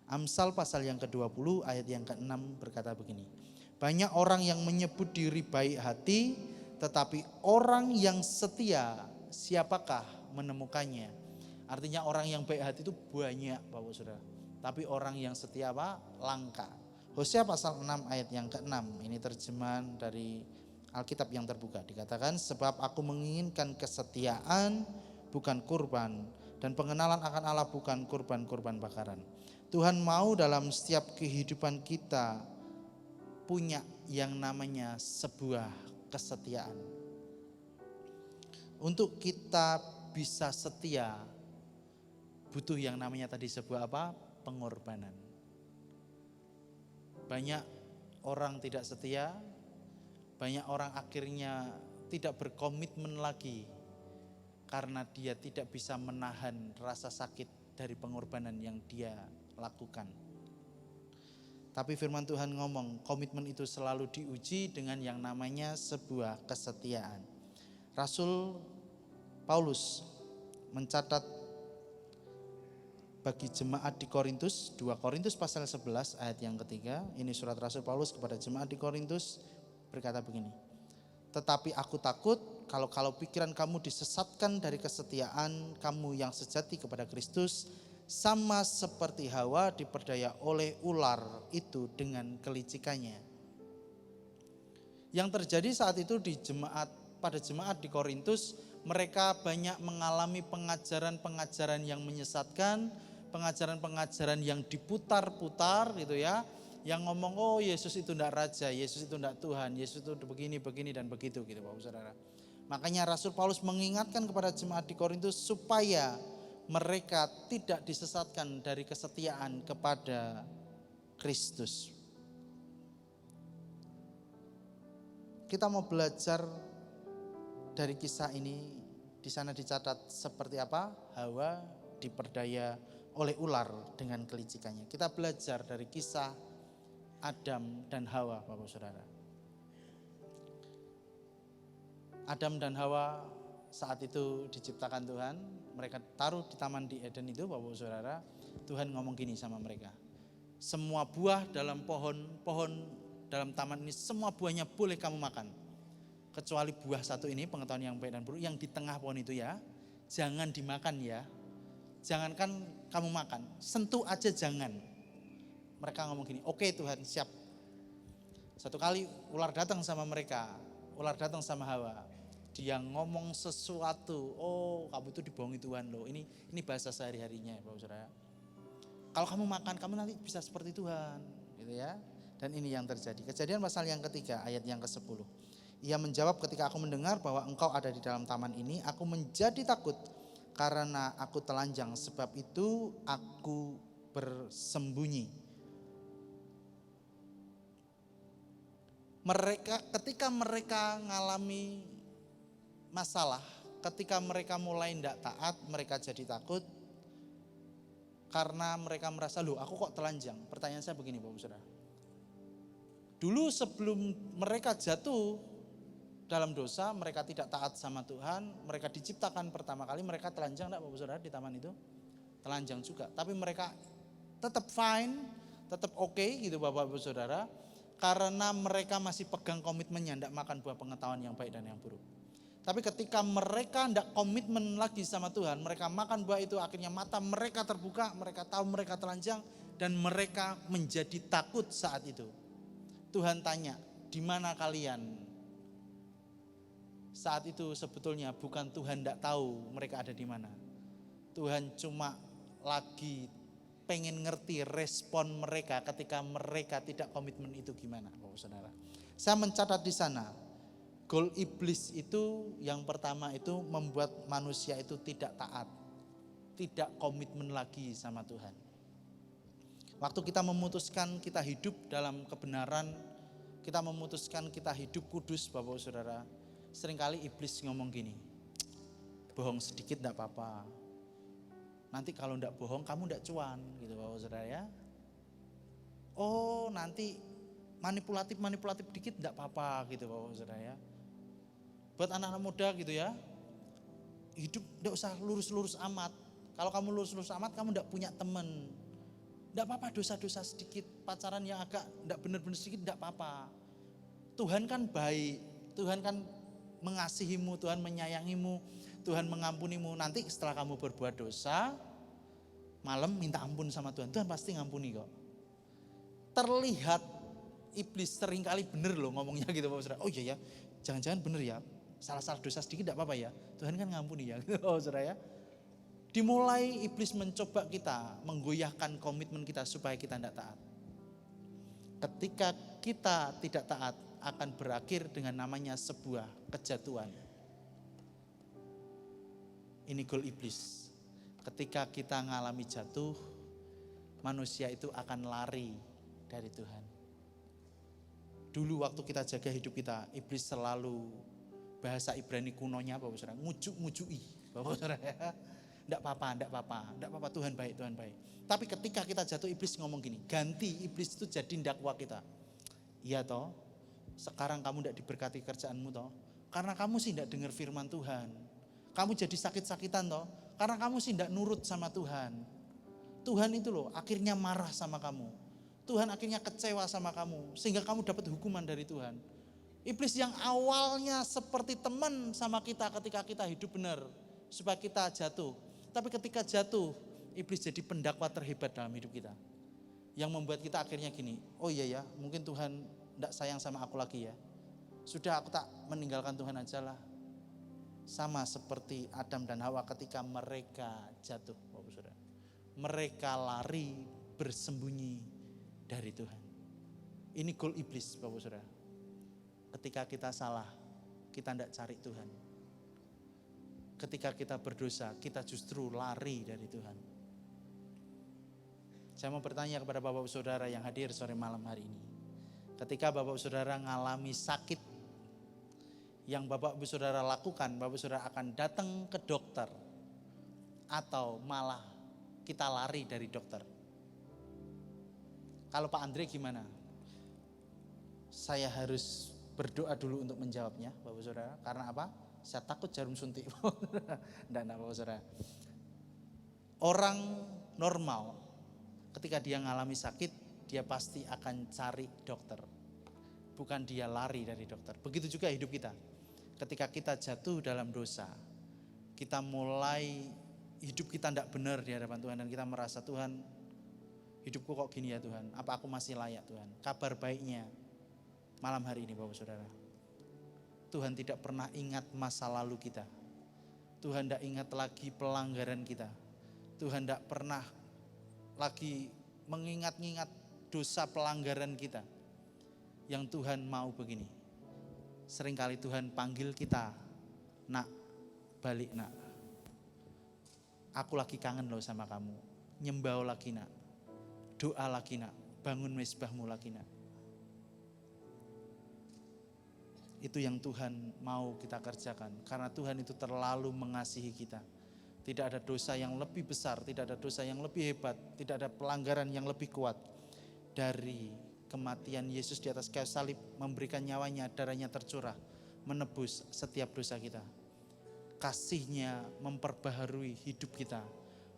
Amsal pasal yang ke-20 ayat yang ke-6 berkata begini. Banyak orang yang menyebut diri baik hati, tetapi orang yang setia siapakah menemukannya? Artinya orang yang baik hati itu banyak Bapak Saudara. Tapi orang yang setia apa? Langka. Hosea pasal 6 ayat yang ke-6. Ini terjemahan dari Alkitab yang terbuka. Dikatakan, sebab aku menginginkan kesetiaan bukan kurban, dan pengenalan akan Allah bukan kurban-kurban bakaran. Tuhan mau dalam setiap kehidupan kita punya yang namanya sebuah kesetiaan. Untuk kita bisa setia butuh yang namanya tadi sebuah apa? Pengorbanan. Banyak orang tidak setia, banyak orang akhirnya tidak berkomitmen lagi karena dia tidak bisa menahan rasa sakit dari pengorbanan yang dia lakukan. Tapi firman Tuhan ngomong, komitmen itu selalu diuji dengan yang namanya sebuah kesetiaan. Rasul Paulus mencatat bagi jemaat di Korintus, 2 Korintus pasal 11 ayat yang ketiga. Ini surat Rasul Paulus kepada jemaat di Korintus berkata begini. Tetapi aku takut kalau pikiran kamu disesatkan dari kesetiaan kamu yang sejati kepada Kristus, sama seperti Hawa diperdaya oleh ular itu dengan kelicikannya. Yang terjadi saat itu pada jemaat di Korintus, mereka banyak mengalami pengajaran-pengajaran yang menyesatkan, pengajaran-pengajaran yang diputar-putar gitu ya, yang ngomong oh Yesus itu tidak raja, Yesus itu tidak Tuhan, Yesus itu begini dan begitu gitu Bapak Saudara. Makanya Rasul Paulus mengingatkan kepada jemaat di Korintus supaya mereka tidak disesatkan dari kesetiaan kepada Kristus. Kita mau belajar dari kisah ini. Di sana dicatat seperti apa Hawa diperdaya oleh ular dengan kelicikannya. Kita belajar dari kisah Adam dan Hawa Bapak Saudara. Adam dan Hawa saat itu diciptakan Tuhan, mereka taruh di taman di Eden itu Bapak Saudara. Tuhan ngomong gini sama mereka, semua buah dalam pohon dalam taman ini, semua buahnya boleh kamu makan, kecuali buah satu ini, pengetahuan yang baik dan buruk, yang di tengah pohon itu ya, jangan dimakan ya. Jangankan kamu makan, sentuh aja jangan. Mereka ngomong gini, oke Tuhan siap. Satu kali ular datang sama mereka, ular datang sama Hawa. Dia ngomong sesuatu, oh kamu itu dibohongi Tuhan loh. Ini bahasa sehari-harinya Bapak Saudara. Kalau kamu makan, kamu nanti bisa seperti Tuhan, gitu ya. Dan ini yang terjadi. Kejadian pasal yang ketiga ayat yang ke-10. Ia menjawab, ketika aku mendengar bahwa engkau ada di dalam taman ini, aku menjadi takut karena aku telanjang, sebab itu aku bersembunyi. Ketika mereka ngalami masalah, ketika mereka mulai tidak taat, mereka jadi takut karena mereka merasa, loh aku kok telanjang. Pertanyaan saya begini Bapak Saudara. Dulu sebelum mereka jatuh dalam dosa, mereka tidak taat sama Tuhan, mereka diciptakan pertama kali, mereka telanjang enggak Bapak Saudara di taman itu? Telanjang juga, tapi mereka tetap fine, tetap oke gitu Bapak Ibu Saudara, karena mereka masih pegang komitmennya tidak makan buah pengetahuan yang baik dan yang buruk. Tapi ketika mereka tidak komitmen lagi sama Tuhan, mereka makan buah itu, akhirnya mata mereka terbuka, mereka tahu mereka telanjang, dan mereka menjadi takut saat itu. Tuhan tanya, di mana kalian? Saat itu sebetulnya bukan Tuhan tidak tahu mereka ada di mana. Tuhan cuma lagi pengen ngerti respon mereka ketika mereka tidak komitmen itu gimana, Bapak Saudara. Saya mencatat di sana, goal iblis itu yang pertama itu membuat manusia itu tidak taat, tidak komitmen lagi sama Tuhan. Waktu kita memutuskan kita hidup dalam kebenaran, kita memutuskan kita hidup kudus Bapak Saudara, seringkali iblis ngomong gini, bohong sedikit enggak apa-apa, nanti kalau enggak bohong kamu enggak cuan gitu Bapak Saudara ya. Oh nanti manipulatif dikit enggak apa-apa gitu Bapak Saudara ya. Buat anak-anak muda gitu ya, hidup enggak usah lurus-lurus amat. Kalau kamu lurus-lurus amat kamu enggak punya teman. Enggak apa-apa dosa-dosa sedikit, pacaran yang agak enggak benar-benar sedikit enggak apa-apa. Tuhan kan baik, Tuhan kan mengasihimu, Tuhan menyayangimu, Tuhan mengampunimu. Nanti setelah kamu berbuat dosa, malam minta ampun sama Tuhan, Tuhan pasti ngampuni kok. Terlihat iblis seringkali bener loh ngomongnya gitu Bapak Saudara. Oh iya ya, jangan-jangan bener ya, salah-salah dosa sedikit enggak apa-apa ya, Tuhan kan ngampuni ya gitu Bapak Saudara ya. Dimulai iblis mencoba kita, menggoyahkan komitmen kita supaya kita tidak taat. Ketika kita tidak taat, akan berakhir dengan namanya sebuah kejatuhan. Ini goal iblis. Ketika kita ngalami jatuh, manusia itu akan lari dari Tuhan. Dulu waktu kita jaga hidup kita, iblis selalu, bahasa Ibrani kunonya Bapak Saudara, ngujuk-ngujui Bapak Saudara ya. Enggak apa-apa, Tuhan baik. Tapi ketika kita jatuh, iblis ngomong gini, ganti iblis itu jadi ndakwa kita. Iya toh, sekarang kamu tidak diberkati kerjaanmu toh, karena kamu sih tidak dengar firman Tuhan. Kamu jadi sakit-sakitan toh, karena kamu sih tidak nurut sama Tuhan. Tuhan itu loh akhirnya marah sama kamu. Tuhan akhirnya kecewa sama kamu, sehingga kamu dapat hukuman dari Tuhan. Iblis yang awalnya seperti teman sama kita ketika kita hidup benar, supaya kita jatuh. Tapi ketika jatuh, iblis jadi pendakwa terhebat dalam hidup kita. Yang membuat kita akhirnya gini, oh iya ya, mungkin Tuhan tidak sayang sama aku lagi ya. Sudah aku tak meninggalkan Tuhan aja lah. Sama seperti Adam dan Hawa ketika mereka jatuh, Bapak Saudara. Mereka lari bersembunyi dari Tuhan. Ini goal iblis Bapak Saudara. Ketika kita salah, kita tidak cari Tuhan. Ketika kita berdosa, kita justru lari dari Tuhan. Saya mau bertanya kepada Bapak Saudara yang hadir sore malam hari ini. Ketika Bapak Saudara ngalami sakit, yang Bapak Saudara lakukan, Bapak Saudara akan datang ke dokter, atau malah kita lari dari dokter. Kalau Pak Andre gimana? Saya harus berdoa dulu untuk menjawabnya Bapak Saudara. Karena apa? Saya takut jarum suntik. Enggak Bapak Saudara. Orang normal ketika dia ngalami sakit, dia pasti akan cari dokter. Bukan dia lari dari dokter. Begitu juga hidup kita. Ketika kita jatuh dalam dosa, kita mulai hidup kita tidak benar di hadapan Tuhan, dan kita merasa, Tuhan, hidupku kok gini ya Tuhan, apa aku masih layak Tuhan? Kabar baiknya malam hari ini Bapak Saudara, Tuhan tidak pernah ingat masa lalu kita. Tuhan tidak ingat lagi pelanggaran kita. Tuhan tidak pernah lagi mengingat-ingat dosa pelanggaran kita. Yang Tuhan mau begini, seringkali Tuhan panggil kita, nak, balik nak. Aku lagi kangen loh sama kamu. Nyembah lagi nak, doa lagi nak, bangun mezbahmu lagi nak. Itu yang Tuhan mau kita kerjakan. Karena Tuhan itu terlalu mengasihi kita. Tidak ada dosa yang lebih besar, tidak ada dosa yang lebih hebat, tidak ada pelanggaran yang lebih kuat dari kematian Yesus di atas kayu salib, memberikan nyawanya, darahnya tercurah, menebus setiap dosa kita. Kasihnya memperbaharui hidup kita.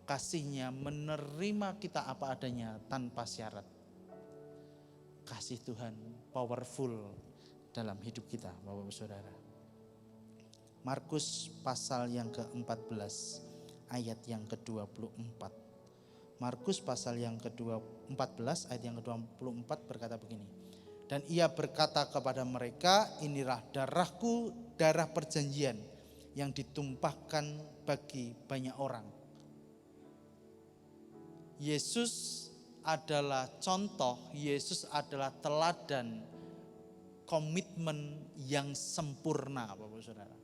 Kasihnya menerima kita apa adanya tanpa syarat. kasih Tuhan powerful dalam hidup kita, Bapak Saudara. Markus pasal yang ke-14 ayat yang ke-24. Markus pasal yang ke-14 ayat yang ke-24 berkata begini. Dan ia berkata kepada mereka, inilah darahku, darah perjanjian yang ditumpahkan bagi banyak orang. Yesus adalah contoh, Yesus adalah teladan komitmen yang sempurna, Bapak Saudara.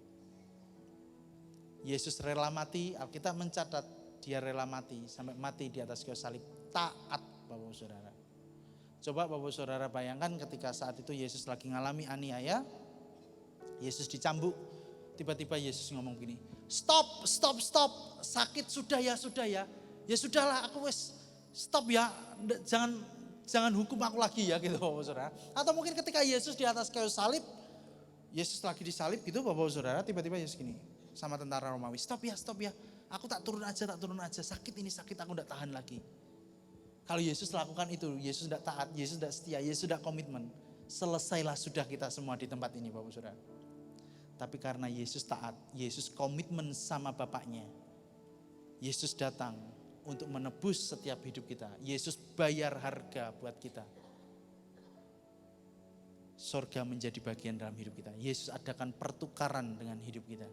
Yesus rela mati, Alkitab mencatat dia rela mati sampai mati di atas kayu salib, taat, Bapak Saudara. Coba Bapak Saudara bayangkan ketika saat itu Yesus lagi ngalami aniaya, Yesus dicambuk, tiba-tiba Yesus ngomong gini, stop, sakit sudah ya, ya sudahlah aku wes stop ya, jangan hukum aku lagi ya gitu Bapak Saudara. Atau mungkin ketika Yesus di atas kayu salib, Yesus lagi disalib gitu Bapak Saudara, tiba-tiba Yesus gini sama tentara Romawi, stop ya, aku tak turun aja, sakit aku tidak tahan lagi. Kalau Yesus lakukan itu, Yesus tidak taat, Yesus tidak setia, Yesus tidak komitmen, selesailah sudah kita semua di tempat ini Bapak Saudara. Tapi karena Yesus taat, Yesus komitmen sama Bapaknya, Yesus datang untuk menebus setiap hidup kita. Yesus bayar harga buat kita. Sorga menjadi bagian dalam hidup kita. Yesus adakan pertukaran dengan hidup kita.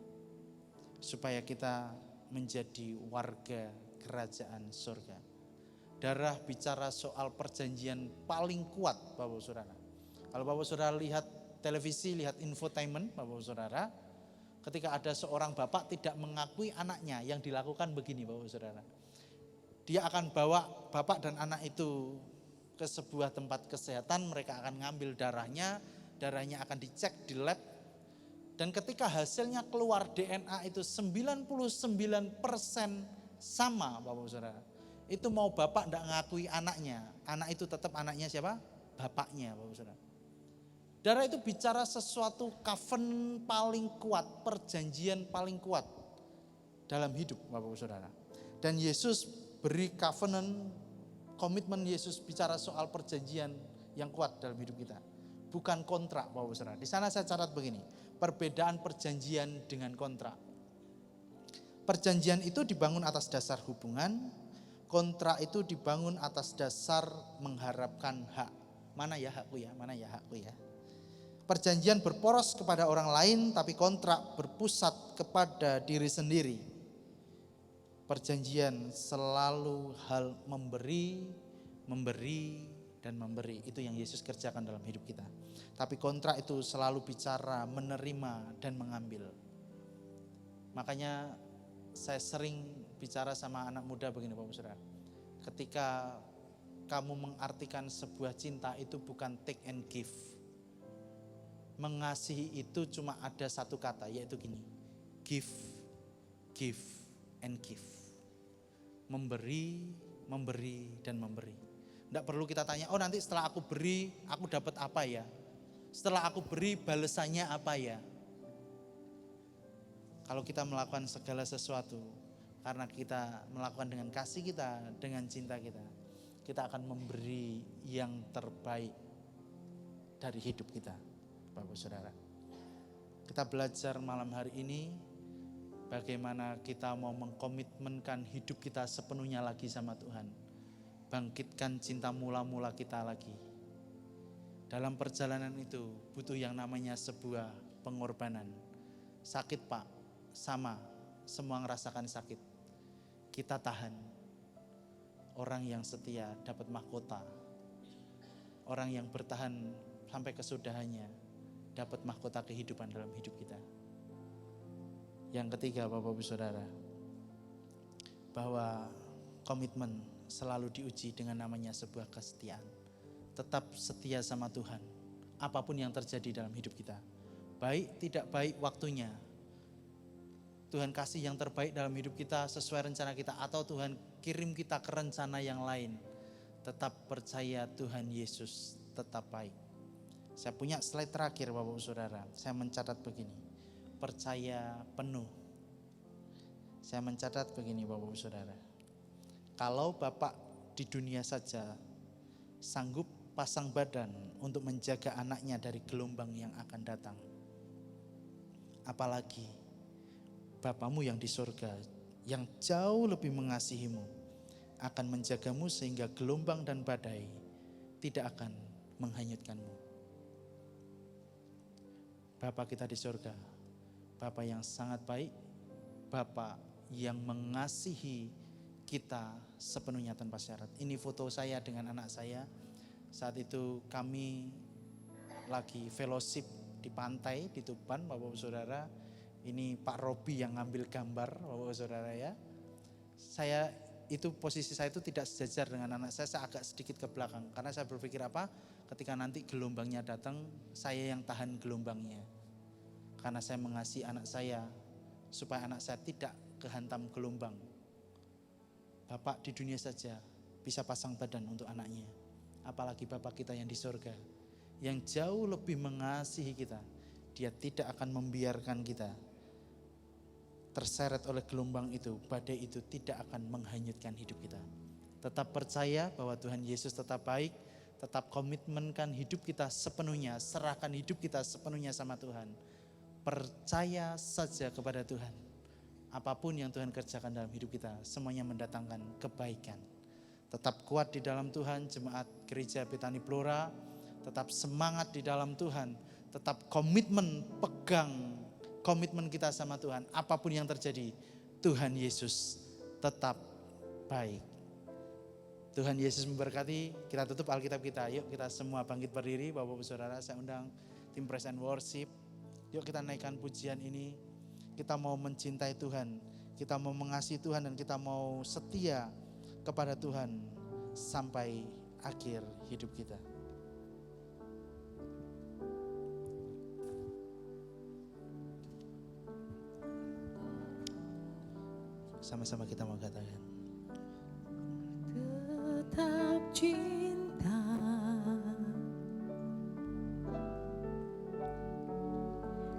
Supaya kita menjadi warga kerajaan sorga. Darah bicara soal perjanjian paling kuat Bapak Saudara. Kalau Bapak Saudara lihat televisi, lihat infotainment Bapak Saudara, ketika ada seorang bapak tidak mengakui anaknya, yang dilakukan begini Bapak Saudara. Dia akan bawa bapak dan anak itu ke sebuah tempat kesehatan, mereka akan ngambil darahnya akan dicek di lab, dan ketika hasilnya keluar DNA itu 99% sama Bapak Saudara. Itu mau bapak tidak ngakui anaknya, anak itu tetap anaknya siapa? Bapaknya Bapak Saudara. Darah itu bicara sesuatu covenant paling kuat, perjanjian paling kuat dalam hidup Bapak Saudara. Dan Yesus beri covenant, komitmen Yesus bicara soal perjanjian yang kuat dalam hidup kita. Bukan kontrak Bapak Saudara. Di sana saya catat begini, perbedaan perjanjian dengan kontrak. Perjanjian itu dibangun atas dasar hubungan, kontrak itu dibangun atas dasar mengharapkan hak. Mana ya hakku ya, mana ya hakku ya. Perjanjian berporos kepada orang lain, tapi kontrak berpusat kepada diri sendiri. Perjanjian selalu hal memberi, dan memberi. Itu yang Yesus kerjakan dalam hidup kita. Tapi kontrak itu selalu bicara menerima dan mengambil. Makanya saya sering bicara sama anak muda begini Bapak Saudara. Ketika kamu mengartikan sebuah cinta itu bukan take and give. Mengasihi itu cuma ada satu kata, yaitu gini, give, and give. Memberi, dan memberi. Tidak perlu kita tanya, oh nanti setelah aku beri, aku dapat apa ya? Setelah aku beri, balasannya apa ya? Kalau kita melakukan segala sesuatu, karena kita melakukan dengan kasih kita, dengan cinta kita akan memberi yang terbaik dari hidup kita. Bapak Saudara, kita belajar malam hari ini bagaimana kita mau mengkomitmenkan hidup kita sepenuhnya lagi sama Tuhan. Bangkitkan cinta mula-mula kita lagi. Dalam perjalanan itu butuh yang namanya sebuah pengorbanan. Sakit Pak, sama, semua ngerasakan sakit. Kita tahan. Orang yang setia dapat mahkota. Orang yang bertahan sampai kesudahannya dapat mahkota kehidupan dalam hidup kita. Yang ketiga Bapak Ibu Saudara, bahwa komitmen selalu diuji dengan namanya sebuah kesetiaan. Tetap setia sama Tuhan, apapun yang terjadi dalam hidup kita. Baik tidak baik waktunya, Tuhan kasih yang terbaik dalam hidup kita sesuai rencana kita, atau Tuhan kirim kita ke rencana yang lain. Tetap percaya Tuhan Yesus tetap baik. Saya punya slide terakhir Bapak Saudara. Saya mencatat begini. Percaya penuh. Saya mencatat begini Bapak Saudara. Kalau Bapak di dunia saja sanggup pasang badan untuk menjaga anaknya dari gelombang yang akan datang. Apalagi Bapamu yang di surga, yang jauh lebih mengasihimu, akan menjagamu sehingga gelombang dan badai tidak akan menghanyutkanmu. Bapa kita di surga, Bapa yang sangat baik, Bapa yang mengasihi kita sepenuhnya tanpa syarat. Ini foto saya dengan anak saya. Saat itu kami lagi fellowship di pantai di Tuban, Bapak Saudara. Ini Pak Robi yang ngambil gambar, Bapak Saudara ya. Posisi saya itu tidak sejajar dengan anak saya agak sedikit ke belakang. Karena saya berpikir apa? Ketika nanti gelombangnya datang, saya yang tahan gelombangnya. Karena saya mengasihi anak saya, supaya anak saya tidak kehantam gelombang. Bapak di dunia saja bisa pasang badan untuk anaknya. Apalagi Bapak kita yang di surga, yang jauh lebih mengasihi kita. Dia tidak akan membiarkan kita terseret oleh gelombang itu, badai itu tidak akan menghanyutkan hidup kita. Tetap percaya bahwa Tuhan Yesus tetap baik, tetap komitmenkan hidup kita sepenuhnya, serahkan hidup kita sepenuhnya sama Tuhan. Percaya saja kepada Tuhan. Apapun yang Tuhan kerjakan dalam hidup kita, semuanya mendatangkan kebaikan. Tetap kuat di dalam Tuhan, jemaat Gereja Betani Blora, tetap semangat di dalam Tuhan, tetap komitmen, pegang komitmen kita sama Tuhan. Apapun yang terjadi, Tuhan Yesus tetap baik. Tuhan Yesus memberkati. Kita tutup Alkitab kita. Yuk kita semua bangkit berdiri. Bapak-Bapak Saudara, saya undang tim Praise and Worship. Yuk kita naikkan pujian ini. Kita mau mencintai Tuhan, kita mau mengasihi Tuhan, dan kita mau setia kepada Tuhan sampai akhir hidup kita. Sama-sama kita mau katakan. Tetap cinta,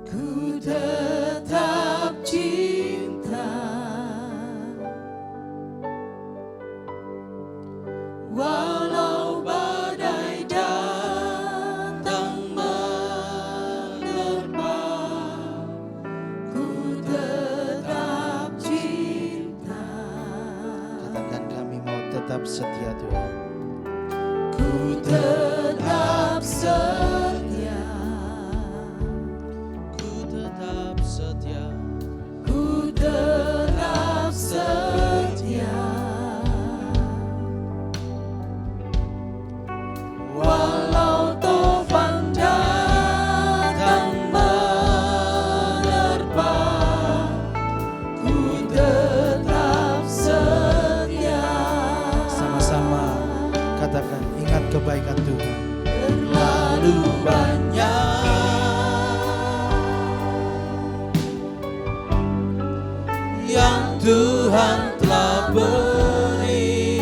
ku tetap cinta, walau badai datang menerpa, ku tetap cinta. Katakan, kami mau tetap setia Tuhan. Ku tetap setia, Ku tetap setia, ku tetap setia, walau topan datang menerpa, ku tetap setia. sama-sama katakan, ingat kebaikan Tuhan. Terlalu banyak yang Tuhan telah beri,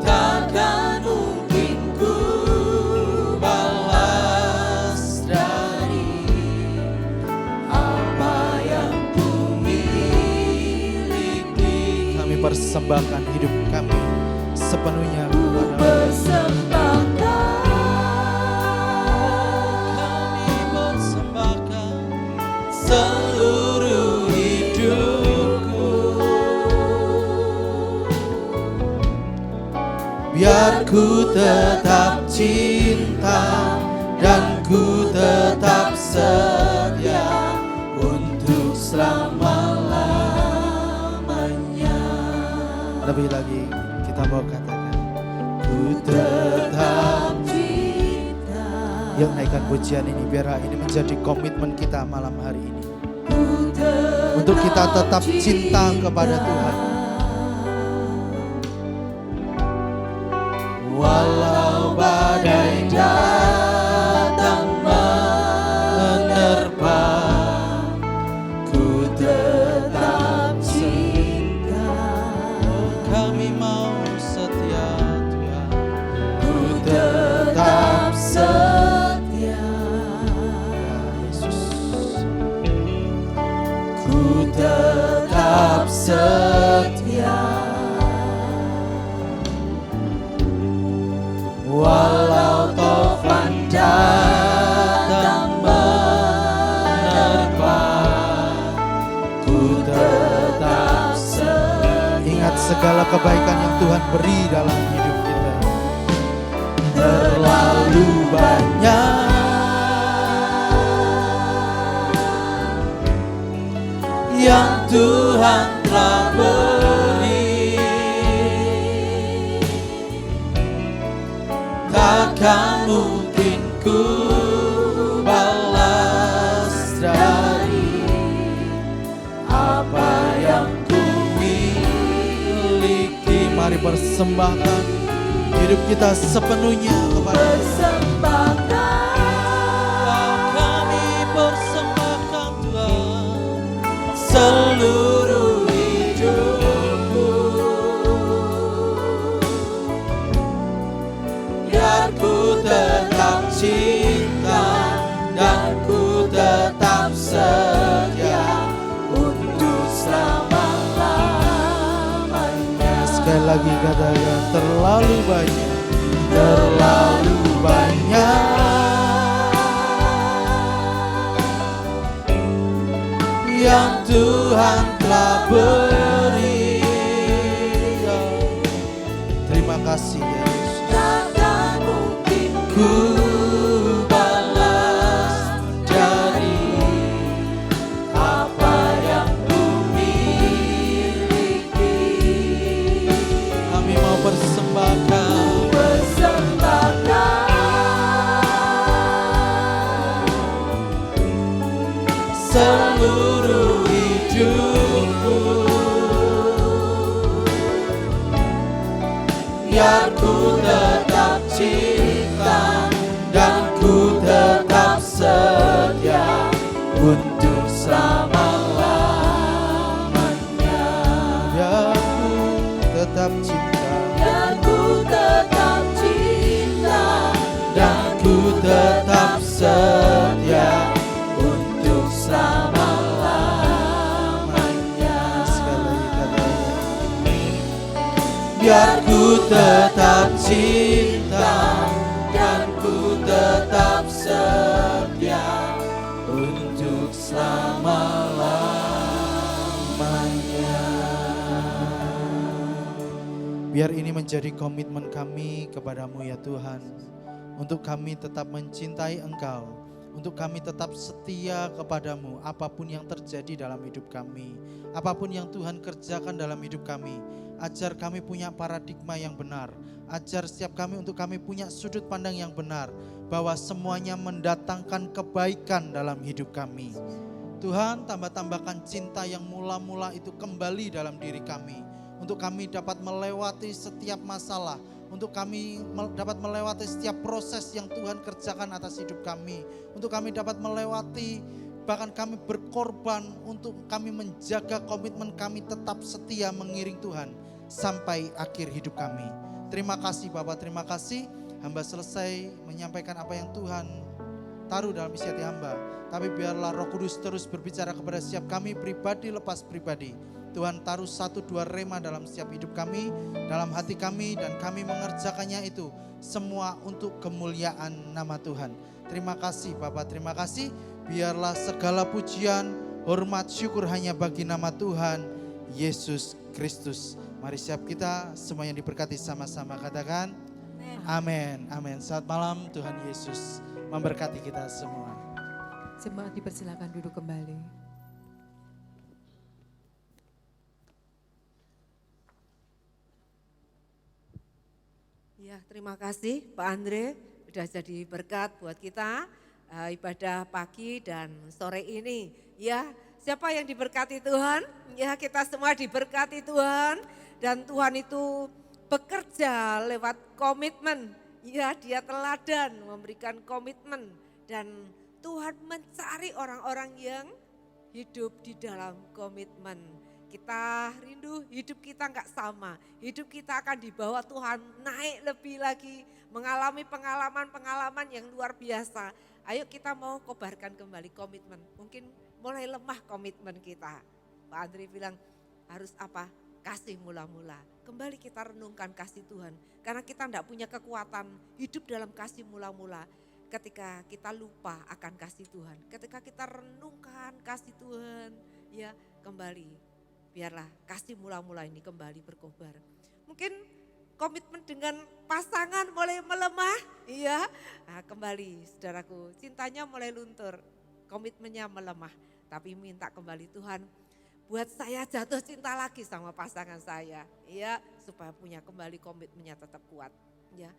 takkan mungkin ku balas dari apa yang ku miliki. Kami persembahkan hidup kami sepenuhnya Ku kepada-Mu. persembahkan, kami persembahkan seluruh hidupku, biar ku tetap cinta dan ku tetap setia untuk selama-lamanya. Lebih lagi kita mau katakan, Ku tetap cinta, yuk naikkan pujian ini biar ini menjadi komitmen kita malam hari ini. ku tetap Untuk kita tetap cinta kepada Tuhan. walau badai datang menerpa, ku tetap cinta. Kami mau setia Tuhan. Ku tetap setia, Ya Yesus. ku tetap setia, segala kebaikan yang Tuhan beri dalam hidup kita. terlalu banyak yang Tuhan telah beri, takkan mungkin ku balas dari apa yang ku miliki. Mari persembahkan hidup kita sepenuhnya kepada Kami persembahkan Tuhan seluruh hidupku, biar ku tetap cinta dan ku tetap setia untuk selama-lamanya. sekali lagi katakan terlalu banyak, Terlalu banyak yang Tuhan telah beri. terima kasih Yesus. Takkan mungkin ku balas dari apa yang ku miliki. Kami mau persembahkan Seluruh hidupku, biar ku tetap cinta dan ku tetap setia untuk selama-lamanya. biar ku tetap cinta Biar ku tetap cinta dan ku tetap setia untuk selama-lamanya. sekali lagi katakan Biar ku tetap cinta dan ku tetap setia untuk selama-lamanya. biar ini menjadi komitmen kami kepadamu ya Tuhan, untuk kami tetap mencintai Engkau, untuk kami tetap setia kepadamu apapun yang terjadi dalam hidup kami, apapun yang Tuhan kerjakan dalam hidup kami. Ajar kami punya paradigma yang benar, ajar setiap kami untuk kami punya sudut pandang yang benar, bahwa semuanya mendatangkan kebaikan dalam hidup kami. Tuhan, tambah-tambahkan cinta yang mula-mula itu kembali dalam diri kami, untuk kami dapat melewati setiap masalah, untuk kami dapat melewati setiap proses yang Tuhan kerjakan atas hidup kami, untuk kami dapat melewati, bahkan kami berkorban untuk kami menjaga komitmen kami tetap setia mengiring Tuhan sampai akhir hidup kami. Terima kasih Bapak, terima kasih. Hamba selesai menyampaikan apa yang Tuhan taruh dalam isi hati hamba, tapi biarlah Roh Kudus terus berbicara kepada setiap kami pribadi lepas pribadi. Tuhan taruh 1-2 rema dalam setiap hidup kami, dalam hati kami, dan kami mengerjakannya itu semua untuk kemuliaan nama Tuhan. Terima kasih Bapak, terima kasih. Biarlah segala pujian, hormat, syukur hanya bagi nama Tuhan Yesus Kristus. Mari siap kita semua yang diberkati sama-sama katakan amin, amin. Selamat malam, Tuhan Yesus memberkati kita semua. Jemaat dipersilakan duduk kembali. Ya, terima kasih Pak Andre sudah jadi berkat buat kita ibadah pagi dan sore ini. Ya, siapa yang diberkati Tuhan? Ya, kita semua diberkati Tuhan, dan Tuhan itu bekerja lewat komitmen. Ya, Dia teladan memberikan komitmen, dan Tuhan mencari orang-orang yang hidup di dalam komitmen. Kita rindu hidup kita nggak sama, hidup kita akan dibawa Tuhan naik lebih lagi, mengalami pengalaman-pengalaman yang luar biasa. Ayo kita mau kobarkan kembali komitmen, mungkin mulai lemah komitmen kita. Pak Andri bilang harus apa? Kasih mula-mula. Kembali kita renungkan kasih Tuhan, karena kita enggak punya kekuatan hidup dalam kasih mula-mula. Ketika kita lupa akan kasih Tuhan, ketika kita renungkan kasih Tuhan, ya kembali biarlah kasih mula-mula ini kembali berkobar. Mungkin komitmen dengan pasangan mulai melemah, iya. Nah, kembali saudaraku, cintanya mulai luntur, komitmennya melemah. Tapi minta kembali Tuhan, buat saya jatuh cinta lagi sama pasangan saya, iya, supaya punya kembali komitmennya tetap kuat, ya.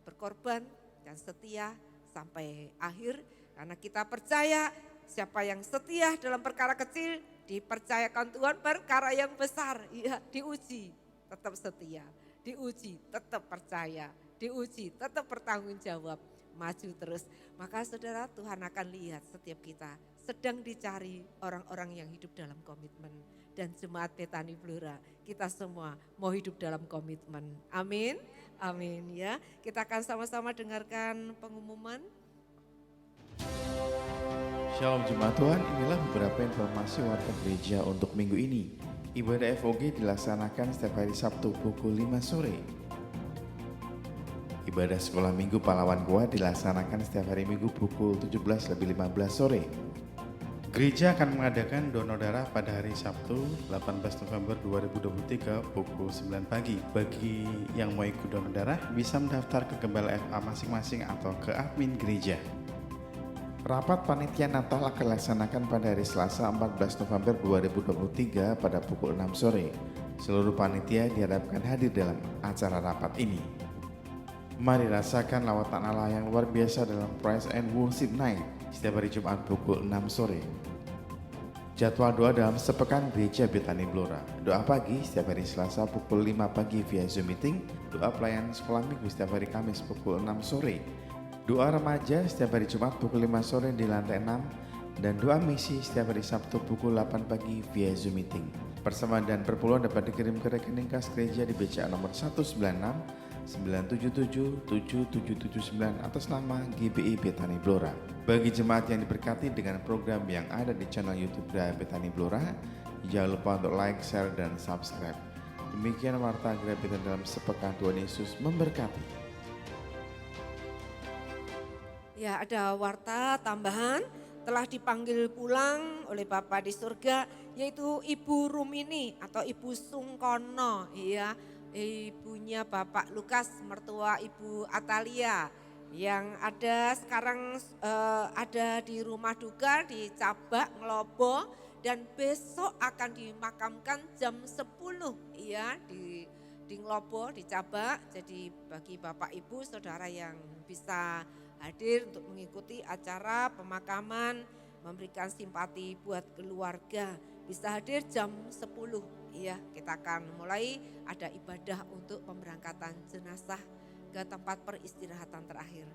Berkorban dan setia sampai akhir, karena kita percaya siapa yang setia dalam perkara kecil dipercayakan Tuhan perkara yang besar, iya, diuji tetap setia, diuji tetap percaya, diuji tetap bertanggung jawab, maju terus. Maka saudara, Tuhan akan lihat setiap kita sedang dicari orang-orang yang hidup dalam komitmen. Dan jemaat Betani Blora, kita semua mau hidup dalam komitmen. Amin, amin ya. Kita akan sama-sama dengarkan pengumuman. Shalom Jemaat Tuhan, inilah beberapa informasi warta gereja untuk minggu ini. Ibadah FOG dilaksanakan setiap hari Sabtu pukul 5 sore. Ibadah sekolah minggu pahlawan Goa dilaksanakan setiap hari Minggu pukul 17:15 sore. Gereja akan mengadakan donor darah pada hari Sabtu 18 November 2023 pukul 9 pagi. Bagi yang mau ikut donor darah bisa mendaftar ke Gembala FA masing-masing atau ke admin gereja. Rapat panitia Natal akan dilaksanakan pada hari Selasa 14 November 2023 pada pukul 6 sore. Seluruh panitia diharapkan hadir dalam acara rapat ini. Mari rasakan lawatan Allah yang luar biasa dalam Praise and Worship Night setiap hari Jumat pukul 6 sore. Jadwal doa dalam sepekan Gereja Betani Blora. Doa pagi setiap hari Selasa pukul 5 pagi via Zoom meeting. Doa pelayanan sekolah minggu setiap hari Kamis pukul 6 sore. Doa remaja setiap hari Jumat pukul 5 sore di lantai 6. Dan doa misi setiap hari Sabtu pukul 8 pagi via Zoom meeting. Persembahan dan perpuluhan dapat dikirim ke rekening kas gereja di BCA nomor 196 977 7779 atas nama GBI Betani Blora. Bagi jemaat yang diberkati dengan program yang ada di channel YouTube Gereja Betani Blora, jangan lupa untuk like, share, dan subscribe. Demikian warta Gereja Betani dalam sepekan. Tuhan Yesus memberkati. Ya, ada warta tambahan telah dipanggil pulang oleh Bapa di surga, yaitu Ibu Rumini atau Ibu Sungkono, ya. Ibunya Bapak Lukas, mertua Ibu Atalia yang ada sekarang ada di rumah duka di Cabak Ngelobo dan besok akan dimakamkan jam 10 ya di Ngelobo di Cabak. Jadi bagi Bapak Ibu Saudara yang bisa hadir untuk mengikuti acara pemakaman, memberikan simpati buat keluarga, bisa hadir jam 10. Ya, kita akan mulai ada ibadah untuk pemberangkatan jenazah ke tempat peristirahatan terakhir.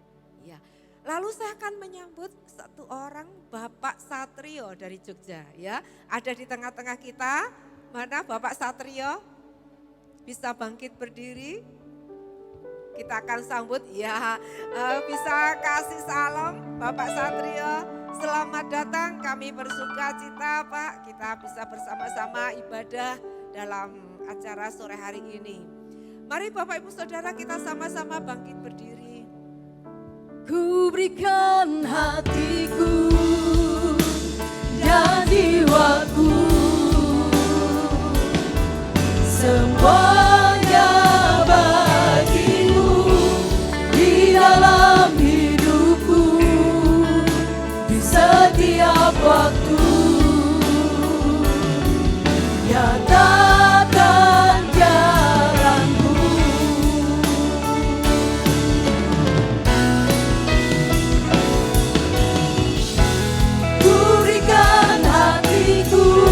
Ya, lalu saya akan menyambut satu orang, Bapak Satrio dari Jogja. Ya, ada di tengah-tengah kita. Mana Bapak Satrio? Bisa bangkit berdiri? Kita akan sambut. Ya, bisa kasih salam, Bapak Satrio. Selamat datang, kami bersuka cita Pak, kita bisa bersama-sama ibadah dalam acara sore hari ini. Mari Bapak Ibu Saudara kita sama-sama bangkit berdiri. Ku berikan hatiku dan jiwaku, semuanya bagimu di dalam hidupku, di setiap waktu. Nyatakan jalanmu, ku berikan hatiku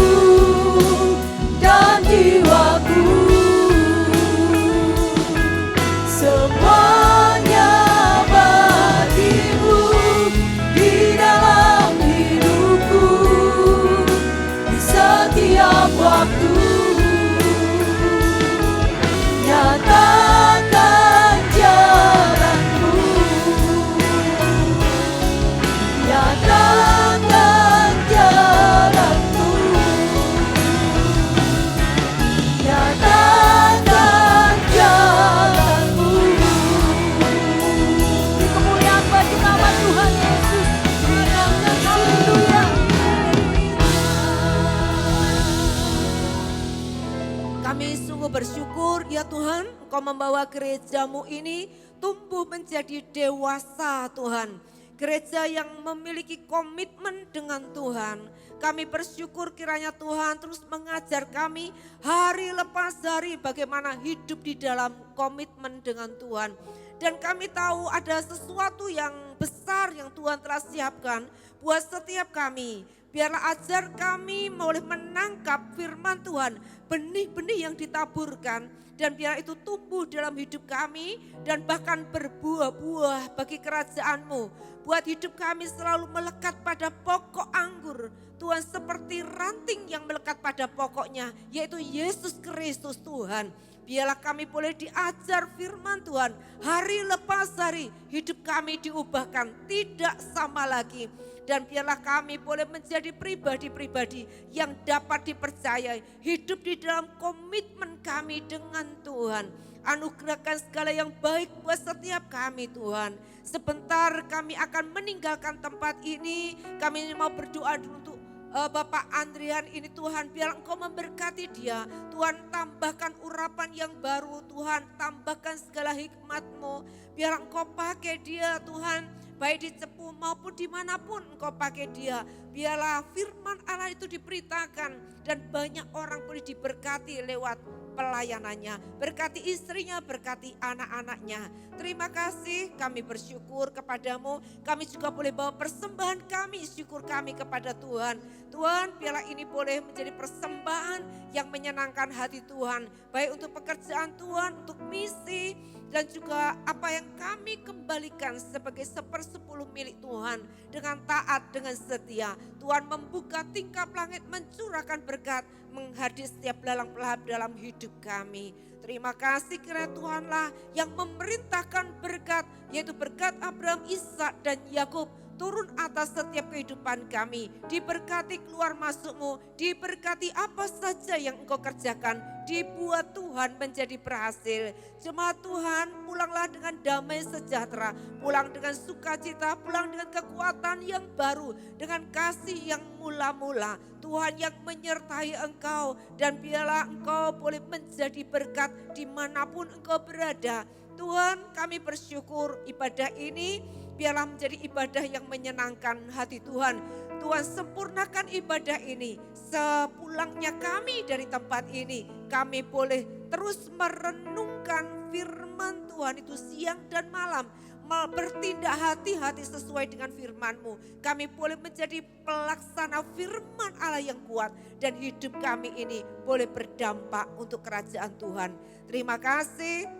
Engkau membawa gerejamu ini tumbuh menjadi dewasa Tuhan. Gereja yang memiliki komitmen dengan Tuhan. Kami bersyukur kiranya Tuhan terus mengajar kami hari lepas hari bagaimana hidup di dalam komitmen dengan Tuhan. Dan kami tahu ada sesuatu yang besar yang Tuhan telah siapkan buat setiap kami. Biarlah ajar kami boleh menangkap firman Tuhan, benih-benih yang ditaburkan. Dan biar itu tumbuh dalam hidup kami dan bahkan berbuah-buah bagi kerajaan-Mu. Buat hidup kami selalu melekat pada pokok anggur. Tuhan seperti ranting yang melekat pada pokoknya, yaitu Yesus Kristus Tuhan. Biarlah kami boleh diajar firman Tuhan hari lepas hari, hidup kami diubahkan tidak sama lagi. Dan biarlah kami boleh menjadi pribadi-pribadi yang dapat dipercayai, hidup di dalam komitmen kami dengan Tuhan. Anugerahkan segala yang baik buat setiap kami Tuhan. Sebentar kami akan meninggalkan tempat ini, kami mau berdoa dulu untuk Bapak Andrian ini Tuhan, biar Engkau memberkati dia. Tuhan tambahkan urapan yang baru, Tuhan tambahkan segala hikmat-Mu. Biar Engkau pakai dia Tuhan, baik di Cepu maupun dimanapun Engkau pakai dia. Biarlah firman Allah itu diberitakan dan banyak orang boleh diberkati lewat pelayanannya. Berkati istrinya, berkati anak-anaknya. Terima kasih, kami bersyukur kepadamu. Kami juga boleh bawa persembahan kami, syukur kami kepada Tuhan. Tuhan, biarlah ini boleh menjadi persembahan yang menyenangkan hati Tuhan. Baik untuk pekerjaan Tuhan, untuk misi, dan juga apa yang kami kembalikan sebagai 1/10 milik Tuhan. Dengan taat, dengan setia. Tuhan membuka tingkap langit, mencurahkan berkat, menghadiri setiap belalang pelahap dalam hidup kami. Terima kasih kiranya Tuhanlah yang memerintahkan berkat, yaitu berkat Abraham, Ishak dan Yakub turun atas setiap kehidupan kami. Diberkati keluar masukmu, diberkati apa saja yang Engkau kerjakan, dibuat Tuhan menjadi berhasil. Jemaat Tuhan, pulanglah dengan damai sejahtera, pulang dengan sukacita, pulang dengan kekuatan yang baru, dengan kasih yang mula-mula. Tuhan yang menyertai engkau, dan biarlah engkau boleh menjadi berkat dimanapun engkau berada. Tuhan, kami bersyukur ibadah ini biarlah menjadi ibadah yang menyenangkan hati Tuhan. Tuhan sempurnakan ibadah ini. Sepulangnya kami dari tempat ini, kami boleh terus merenungkan firman Tuhan itu siang dan malam. Bertindak hati-hati sesuai dengan firman-Mu. Kami boleh menjadi pelaksana firman Allah yang kuat. Dan hidup kami ini boleh berdampak untuk kerajaan Tuhan. Terima kasih.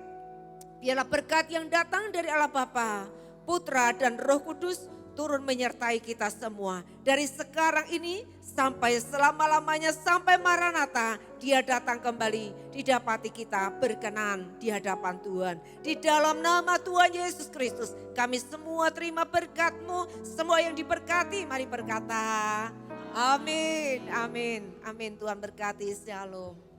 Biarlah berkat yang datang dari Allah Bapa, Putra dan Roh Kudus turun menyertai kita semua. Dari sekarang ini sampai selama-lamanya, sampai Maranatha, Dia datang kembali, didapati kita berkenan di hadapan Tuhan. Di dalam nama Tuhan Yesus Kristus, kami semua terima berkat-Mu. Semua yang diberkati, mari berkata amin, amin, amin. Tuhan berkati, shalom.